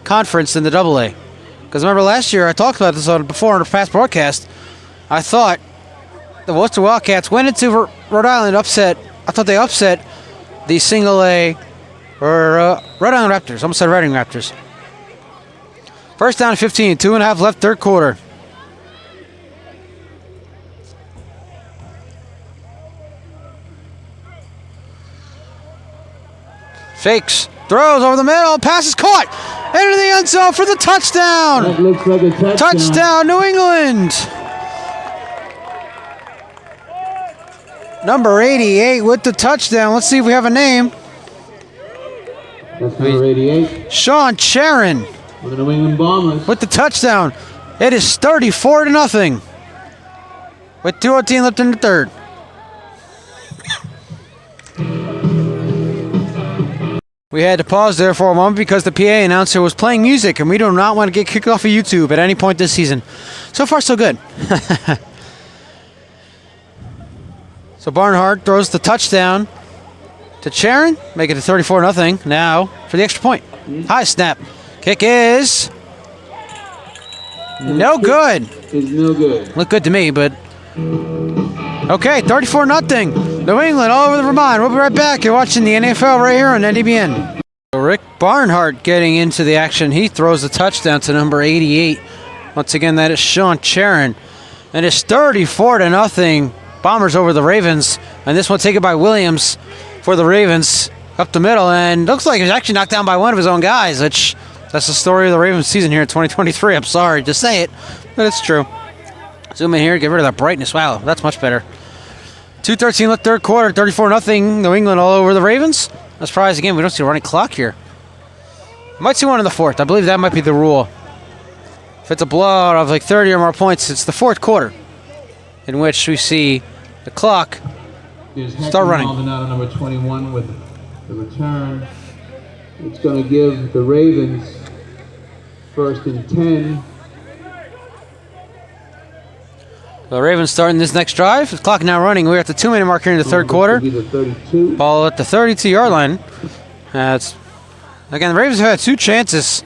conference than the double-A. Because remember last year, I talked about this before in a past broadcast, I thought the Worcester Wildcats went into Rhode Island upset. I thought they upset the single-A or Rhode Island Raptors. Almost said Reading Raptors. First down 15, 2.5 left, third quarter. Fakes, throws over the middle, pass is caught into the end zone for the touchdown. That looks like a touchdown. Touchdown, New England. Number 88 with the touchdown. Let's see if we have a name. That's number 88. Sean Charon For the New England Bombers. with the touchdown. It is 34-0 with 2:18 left in the third. We had to pause there for a moment because the PA announcer was playing music, and we do not want to get kicked off of YouTube at any point this season. So far, so good. So Barnhart throws the touchdown to Charon, make it a 34-0. Now for the extra point. High snap. Kick is no good. Is no good. Looked good to me, but okay, 34-0. New England all over the Vermont. We'll be right back. You're watching the NFL right here on NDBN. Rick Barnhart getting into the action. He throws the touchdown to number 88. Once again, that is Sean Charon. And it's 34-0. Bombers over the Ravens. And this one taken by Williams for the Ravens up the middle. And looks like he was actually knocked down by one of his own guys, which that's the story of the Ravens season here in 2023. I'm sorry to say it, but it's true. Zoom in here, get rid of that brightness. Wow, that's much better. 2:13 left, third quarter, 34-0. New England all over the Ravens. I'm surprised again we don't see a running clock here. Might see one in the fourth. I believe that might be the rule. If it's a blowout of like 30 or more points, it's the fourth quarter in which we see the clock start running. Out of number 21 with the return. It's going to give the Ravens first and 10. The Ravens starting this next drive. The clock now running. We're at the 2-minute mark here in the third quarter. The 32. Ball at the 32-yard line. Again, the Ravens have had 2 chances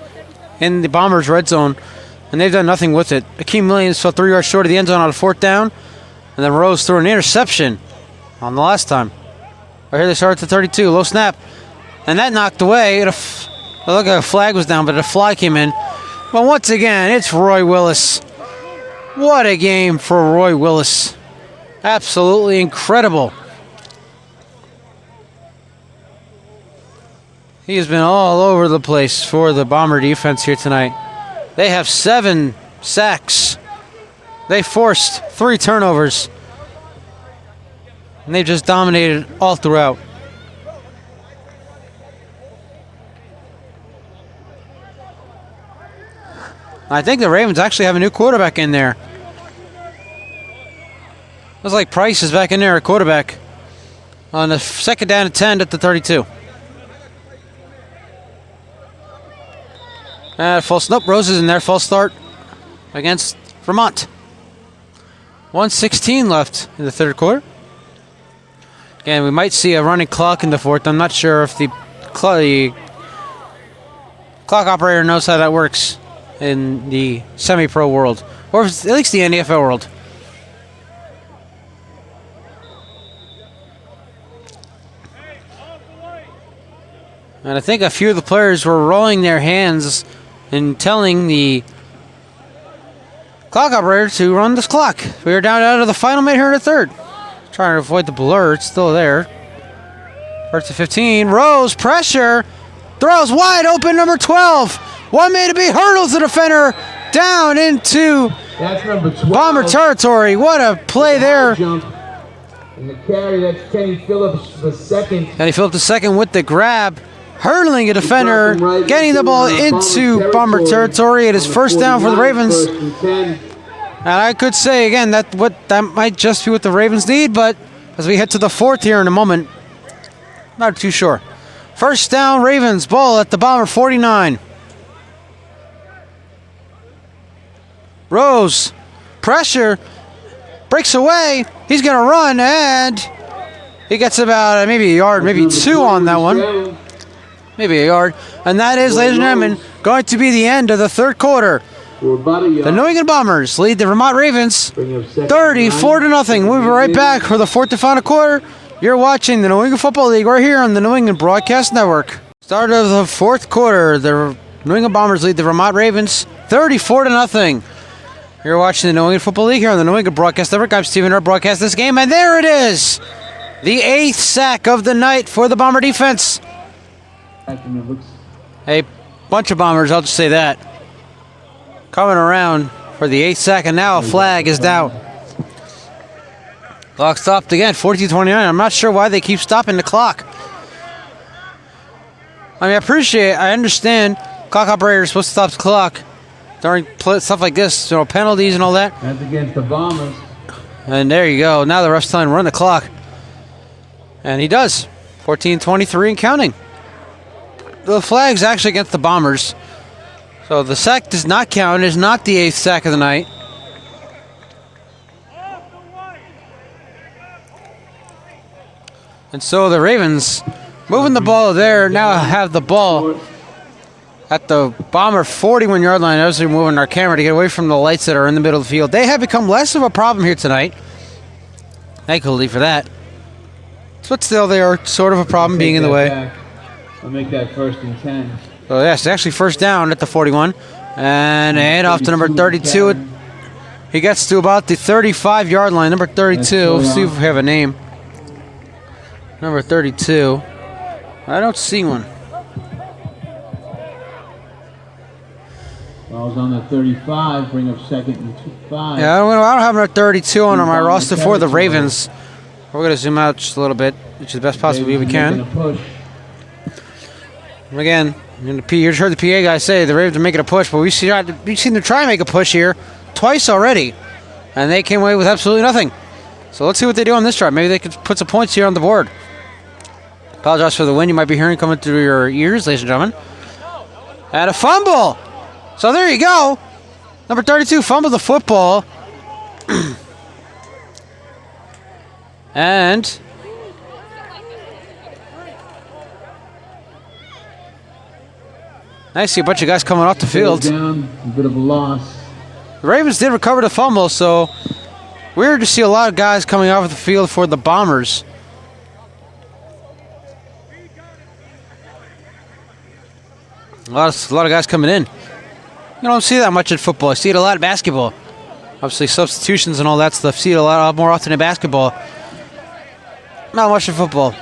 in the Bombers' red zone, and they've done nothing with it. Akeem Williams fell 3 yards short of the end zone on a 4th down, and then Rose threw an interception on the last time. Right here they start at the 32, low snap, and that knocked away. It looked like a flag was down, but a fly came in. But once again, it's Roy Willis. What a game for Roy Willis. Absolutely incredible. He has been all over the place for the Bomber defense here tonight. They have 7 sacks. They forced 3 turnovers. And they've just dominated all throughout. I think the Ravens actually have a new quarterback in there. Looks like Price is back in there at quarterback on the 2nd down and 10 at the 32. Nope, Rose is in there. False start against Vermont. 1:16 left in the third quarter. Again, we might see a running clock in the fourth. I'm not sure if the clock operator knows how that works in the semi-pro world, or if it's at least the NFL world. And I think a few of the players were rolling their hands and telling the clock operator to run this clock. We are down to the final minute here in the third. Trying to avoid the blur. It's still there. First to 15. Rose, pressure. Throws wide open, number 12. One made to be, hurdles the defender down into That's number 12. Bomber territory. What a play there. Jump. And the carry, that's Kenny Phillips, the second. Kenny Phillips the second with the grab. hurdling a defender, getting the ball into Bomber territory. It is first down for the Ravens. And I could say again that might just be what the Ravens need, but as we head to the fourth here in a moment, not too sure. First down, Ravens, ball at the Bomber 49. Rose, pressure, breaks away. He's going to run, and he gets about maybe a yard, maybe two on that one. Maybe a yard. And that is, ladies and gentlemen, going to be the end of the third quarter. The New England Bombers lead the Vermont Ravens 34-0. We'll be right back for the fourth and final quarter. You're watching the New England Football League right here on the New England Broadcast Network. Start of the fourth quarter. The New England Bombers lead the Vermont Ravens 34-0. You're watching the New England Football League here on the New England Broadcast Network. I'm Steven Earl, broadcast this game, and there it is! The 8th sack of the night for the Bomber defense. A bunch of Bombers, I'll just say that. Coming around for the 8th sack, and now a flag is down. Clock stopped again, 14:29. I'm not sure why they keep stopping the clock. I mean, I understand clock operators are supposed to stop the clock during stuff like this, penalties and all that. That's against the Bombers. And there you go. Now the ref's telling him to run the clock. And he does. 14:23 and counting. The flag's actually against the Bombers. So the sack does not count. It is not the 8th sack of the night. And so the Ravens moving the ball there, now have the ball at the Bomber 41-yard line. As we're moving our camera to get away from the lights that are in the middle of the field. They have become less of a problem here tonight. Thankfully for that. But still, they are sort of a problem being in the way. I'll make that 1st and 10. So yes, actually first down at the 41. And a handoff to number 32. He gets to about the 35-yard line. Number 32. See if we have a name. Number 32. I don't see one. Ball's on the 35. Bring up 2nd and 5. Yeah, I don't have number 32 on my roster for the Ravens. We're going to zoom out just a little bit, which is the best possible we can. Again, you just heard the PA guy say the Ravens are making a push, but we've seen them try and make a push here twice already, and they came away with absolutely nothing. So let's see what they do on this drive. Maybe they could put some points here on the board. Apologize for the wind you might be hearing coming through your ears, ladies and gentlemen. And a fumble. So there you go. Number 32 fumbled the football. And I see a bunch of guys coming off the field. Down, a bit of a loss. The Ravens did recover the fumble, so weird to see a lot of guys coming off the field for the Bombers. A lot of guys coming in. You don't see that much in football. I see it a lot in basketball. Obviously, substitutions and all that stuff. See it a lot more often in basketball. Not much in football.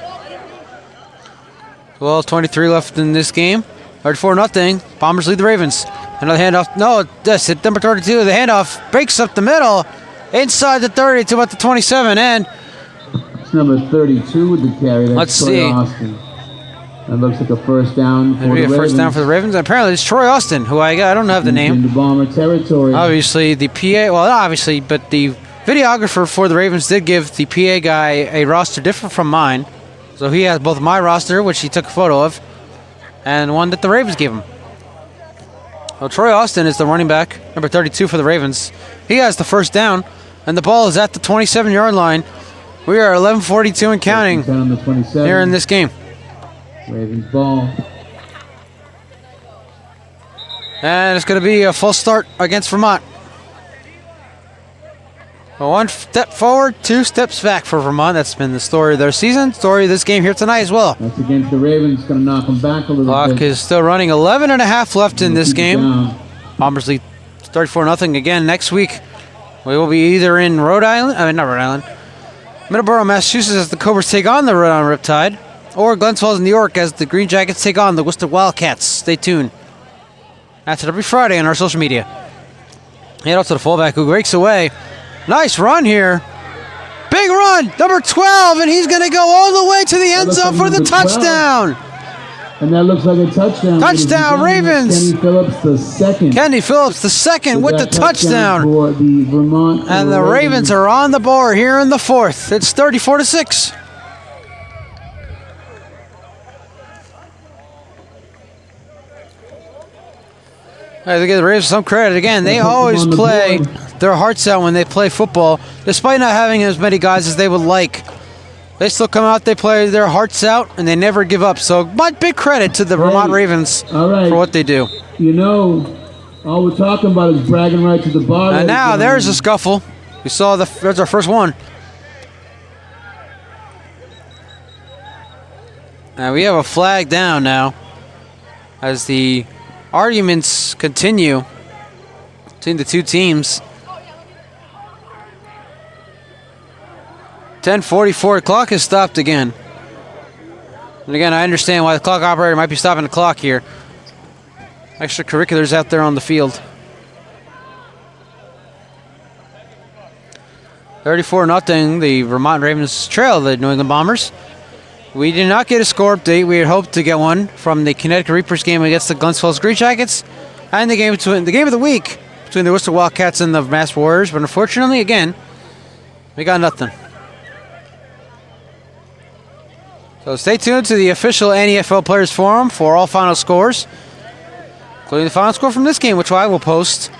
12:23 left in this game. 34-0. Bombers lead the Ravens. Another handoff. No, that's it. Number 32. The handoff breaks up the middle. Inside the 30 to about the 27. And it's number 32 with the carry. That's let's Troy see. Austin. That looks like a first down for the Ravens. First down for the Ravens. Apparently, it's Troy Austin, who I don't have the name. Into Bomber territory. Obviously, the PA. Well, not obviously, but the videographer for the Ravens did give the PA guy a roster different from mine. So he has both my roster, which he took a photo of, and one that the Ravens gave him. Well, Troy Austin is the running back, number 32 for the Ravens. He has the first down, and the ball is at the 27-yard line. We are 11:42 and counting here in this game. Ravens ball. And it's going to be a full start against Vermont. One step forward, 2 steps back for Vermont. That's been the story of their season, story of this game here tonight as well. That's against the Ravens. Going to knock them back a little bit. Clock is still running. 11.5 left in this game. Bombers lead 34-0 again. Next week, we will be either in Rhode Island, not Rhode Island, Middleborough, Massachusetts as the Cobras take on the Rhode Island Riptide, or Glens Falls, New York as the Green Jackets take on the Worcester Wildcats. Stay tuned. That's every Friday on our social media. Head out to the fullback who breaks away. Nice run here. Big run, number 12, and he's going to go all the way to the end zone for the touchdown. And that looks like a touchdown. Touchdown, Ravens! Kenny Phillips, the second. Kenny Phillips, the second with the touchdown. For the Vermont And the Ravens are on the board here in the fourth. It's 34-6. I have to give the Ravens some credit. Again, they always play their hearts out when they play football, despite not having as many guys as they would like. They still come out, they play their hearts out, and they never give up. So, big credit to the Vermont Ravens for what they do. You know, all we're talking about is bragging rights to the bar. And now there's a scuffle. We saw there's our first one. Now we have a flag down now as the arguments continue between the two teams. 10:44, clock is stopped again. And again, I understand why the clock operator might be stopping the clock here. Extracurriculars out there on the field. 34-0, the Vermont Ravens trail the New England Bombers. We did not get a score update. We had hoped to get one from the Connecticut Reapers game against the Glennsville Green Jackets and the game of the week between the Worcester Wildcats and the Mass Warriors. But unfortunately, again, we got nothing. So stay tuned to the official NEFL Players Forum for all final scores, including the final score from this game, which I will post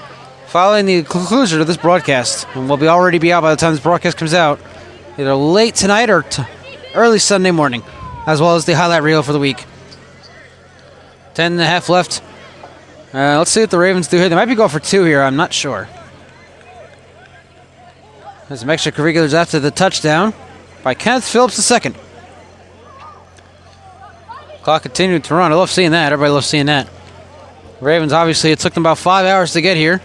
following the conclusion of this broadcast. And will already be out by the time this broadcast comes out, either late tonight or early Sunday morning, as well as the highlight reel for the week. 10.5 left. Let's see what the Ravens do here. They might be going for 2 here. I'm not sure. There's some extracurriculars after the touchdown by Kenneth Phillips II. Clock continued to run. I love seeing that. Everybody loves seeing that. Ravens, obviously, it took them about 5 hours to get here.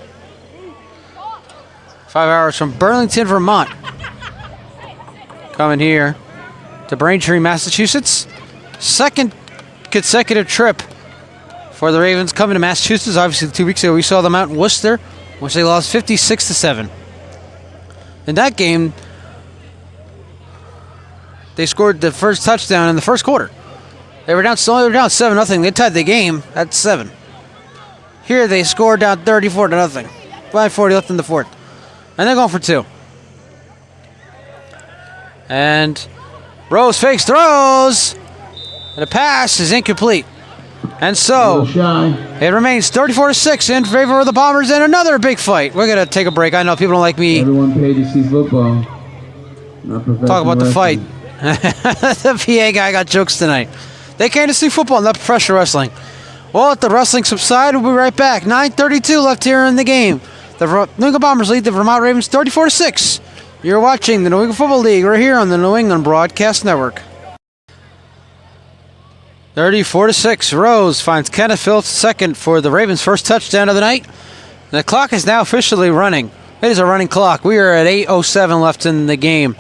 5 hours from Burlington, Vermont. Coming here to Braintree, Massachusetts. Second consecutive trip for the Ravens coming to Massachusetts. Obviously, 2 weeks ago, we saw them out in Worcester, which they lost 56-7. In that game, they scored the first touchdown in the first quarter. They were down 7-0. They tied the game at 7. Here they scored down 34-0. 5:40 left in the fourth. And they're going for 2. And Rose fakes, throws. And the pass is incomplete. And so it remains 34-6 in favor of the Bombers in another big fight. We're going to take a break. I know people don't like me. Everyone paid to see football. Talk about the fight. The PA guy got jokes tonight. They came to see football, not professional wrestling. Well, let the wrestling subside. We'll be right back. 9:32 left here in the game. The New England Bombers lead the Vermont Ravens 34-6. You're watching the New England Football League right here on the New England Broadcast Network. 34-6. Rose finds Kenneth Phillips second for the Ravens' first touchdown of the night. The clock is now officially running. It is a running clock. We are at 8:07 left in the game.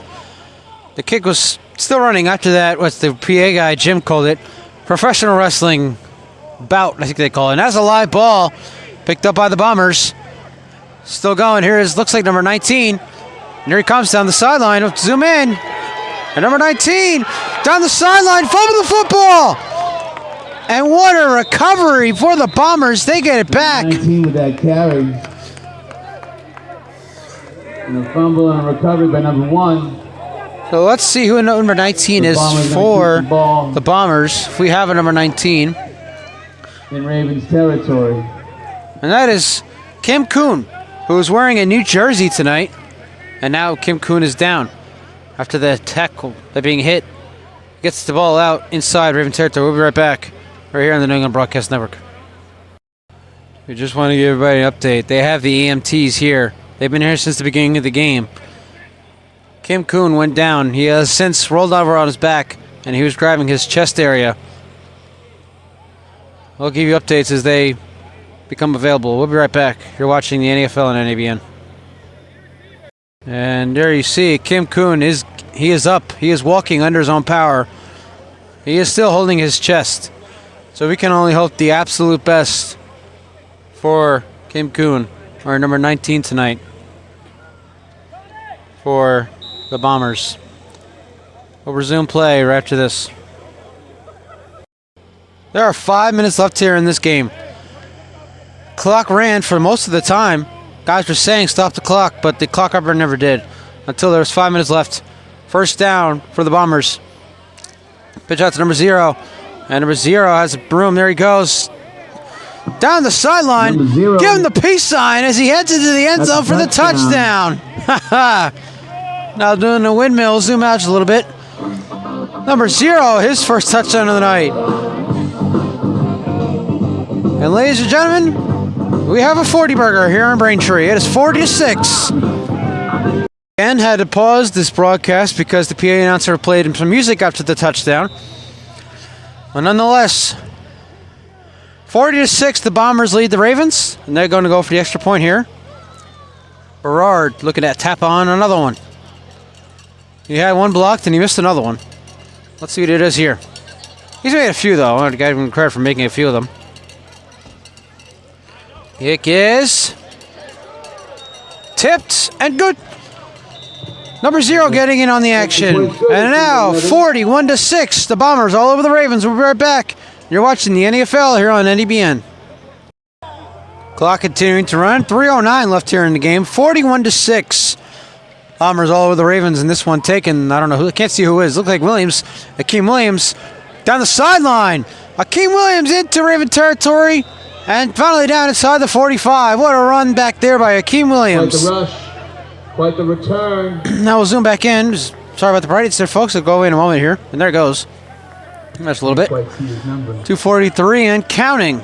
The kick was still running after that. What's the PA guy, Jim, called it? Professional wrestling bout, I think they call it. And that's a live ball picked up by the Bombers. Still going. Here is, looks like number 19. And here he comes down the sideline. Zoom in. And number 19 down the sideline, fumble the football. And what a recovery for the Bombers. They get it back. 19 with that carry. And a fumble and a recovery by number 1. So let's see who number 19 is for the Bombers. If we have a number 19. In Ravens territory. And that is Kim Kuhn, who is wearing a new jersey tonight. And now Kim Kuhn is down after the tackle, that being hit. Gets the ball out inside Raven territory. We'll be right back. Right here on the New England Broadcast Network. We just want to give everybody an update. They have the EMTs here. They've been here since the beginning of the game. Kim Kuhn went down. He has since rolled over on his back, and he was grabbing his chest area. We'll give you updates as they become available. We'll be right back. You're watching the NFL and NABN. And there you see Kim Kuhn is up. He is walking under his own power. He is still holding his chest. So we can only hope the absolute best for Kim Kuhn, our number 19 tonight, for the Bombers. We'll resume play right after this. There are 5 minutes left here in this game. Clock ran for most of the time. Guys were saying stop the clock, but the clock operator never did until there was 5 minutes left. First down for the Bombers. Pitch out to number 0. And number 0 has a broom. There he goes. Down the sideline. Give him the peace sign as he heads into the end zone for the touchdown. Now doing the windmill. Zoom out just a little bit. Number 0, his first touchdown of the night. And ladies and gentlemen, we have a 40 burger here in Braintree. It is 40-6. And had to pause this broadcast because the PA announcer played him some music after the touchdown. But nonetheless, 40-6, the Bombers lead the Ravens, and they're going to go for the extra point here. Berard looking at tap on another one. He had one blocked and he missed another one. Let's see what it is here. He's made a few though. I want to give him credit for making a few of them. Kick is tipped and good. Number 0 getting in on the action. And now 41-6. The Bombers all over the Ravens. We'll be right back. You're watching the NFL here on NDBN. Clock continuing to run. 3:09 left here in the game. 41-6. Bombers all over the Ravens, and this one taken. I don't know who. I can't see who it is. Looks like Williams. Akeem Williams down the sideline. Akeem Williams into Raven territory, and finally down inside the 45. What a run back there by Akeem Williams. Quite the rush. Quite the return. Now we'll zoom back in. Sorry about the brightness there, folks. I'll go away in a moment here. And there it goes. That's a little bit. 243 and counting.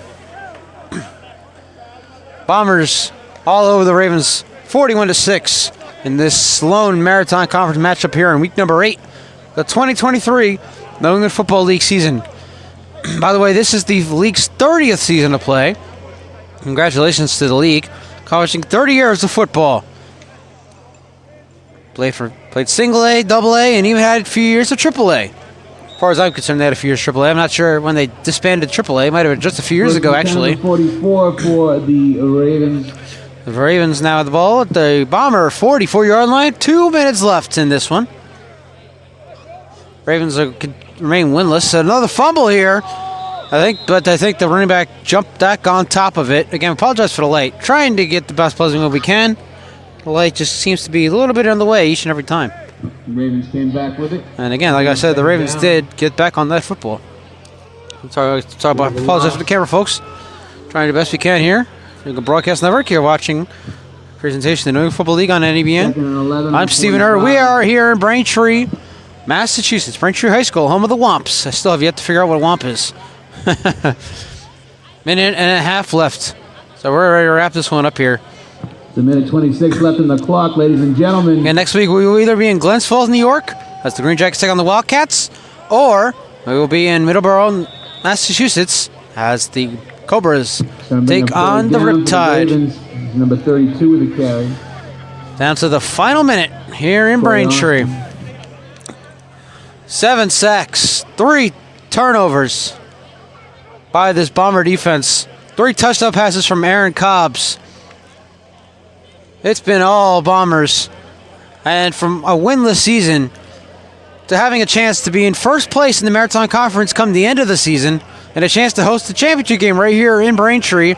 Bombers all over the Ravens. 41-6 in this Sloan Maritime Conference matchup here in week number 8. The 2023 New England Football League season. By the way, this is the league's 30th season to play. Congratulations to the league. Accomplishing 30 years of football. Played single A, double A, and even had a few years of triple A. As far as I'm concerned, they had a few years of triple A. I'm not sure when they disbanded triple A. It might have been just a few years ago, actually. 44 for the Ravens. The Ravens now have the ball at the Bomber 44-yard line. 2 minutes left in this one. Ravens could remain winless. Another fumble here. I think the running back jumped back on top of it. Again, apologize for the late. Trying to get the best pleasant move we can. The light just seems to be a little bit in the way each and every time. The Ravens came back with it. And again, like I said, the Ravens did get back on that football. I'm sorry about apologize for the camera, folks. Trying the best we can here. The Broadcast Network, you're watching presentation of the New England Football League on NDBN. I'm Stephen Err. We are here in Braintree, Massachusetts. Braintree High School, home of the Womps. I still have yet to figure out what a Womp is. Minute and a half left. So we're ready to wrap this one up here. It's a minute 26 left in the clock, ladies and gentlemen. And next week we will either be in Glens Falls, New York, as the Green Jackets take on the Wildcats, or we will be in Middleborough, Massachusetts, as the Cobras take on the Riptide. Number 32 with the carry. Down to the final minute here in Braintree. 7 sacks, 3 turnovers by this Bomber defense. 3 touchdown passes from Aaron Cobbs. It's been all Bombers. And from a winless season to having a chance to be in first place in the Maritime Conference come the end of the season and a chance to host the championship game right here in Braintree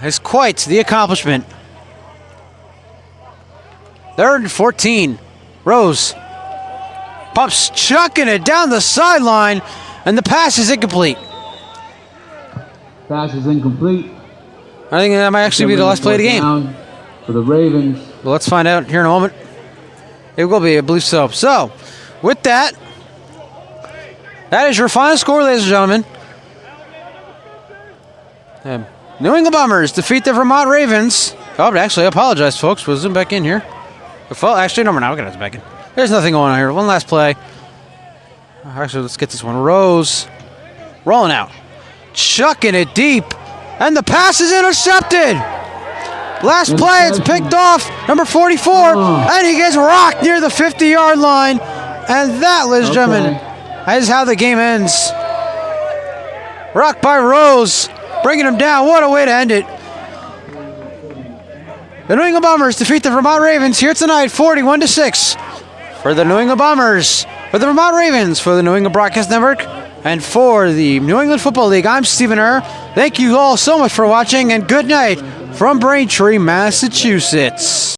is quite the accomplishment. 3rd and 14. Rose pumps, chucking it down the sideline, and the pass is incomplete. Pass is incomplete. I think that might actually be the last play of the game. For the Ravens. Well, let's find out here in a moment. It will be, I believe so. So, with that, that is your final score, ladies and gentlemen. New England Bombers defeat the Vermont Ravens. Oh, but actually, I apologize, folks. We'll zoom back in here. Actually, no, we're not. We're going to zoom back in. There's nothing going on here. One last play. Actually, let's get this one. Rose rolling out. Chucking it deep. And the pass is intercepted. Last play, it's picked off. Number 44. And he gets rocked near the 50-yard line. And that, ladies and gentlemen, is how the game ends. Rocked by Rose. Bringing him down. What a way to end it. The New England Bombers defeat the Vermont Ravens here tonight, 41-6. For the New England Bombers, for the Vermont Ravens, for the New England Broadcast Network, And for the New England Football League, I'm Stephen Err. Thank you all so much for watching, and good night from Braintree, Massachusetts.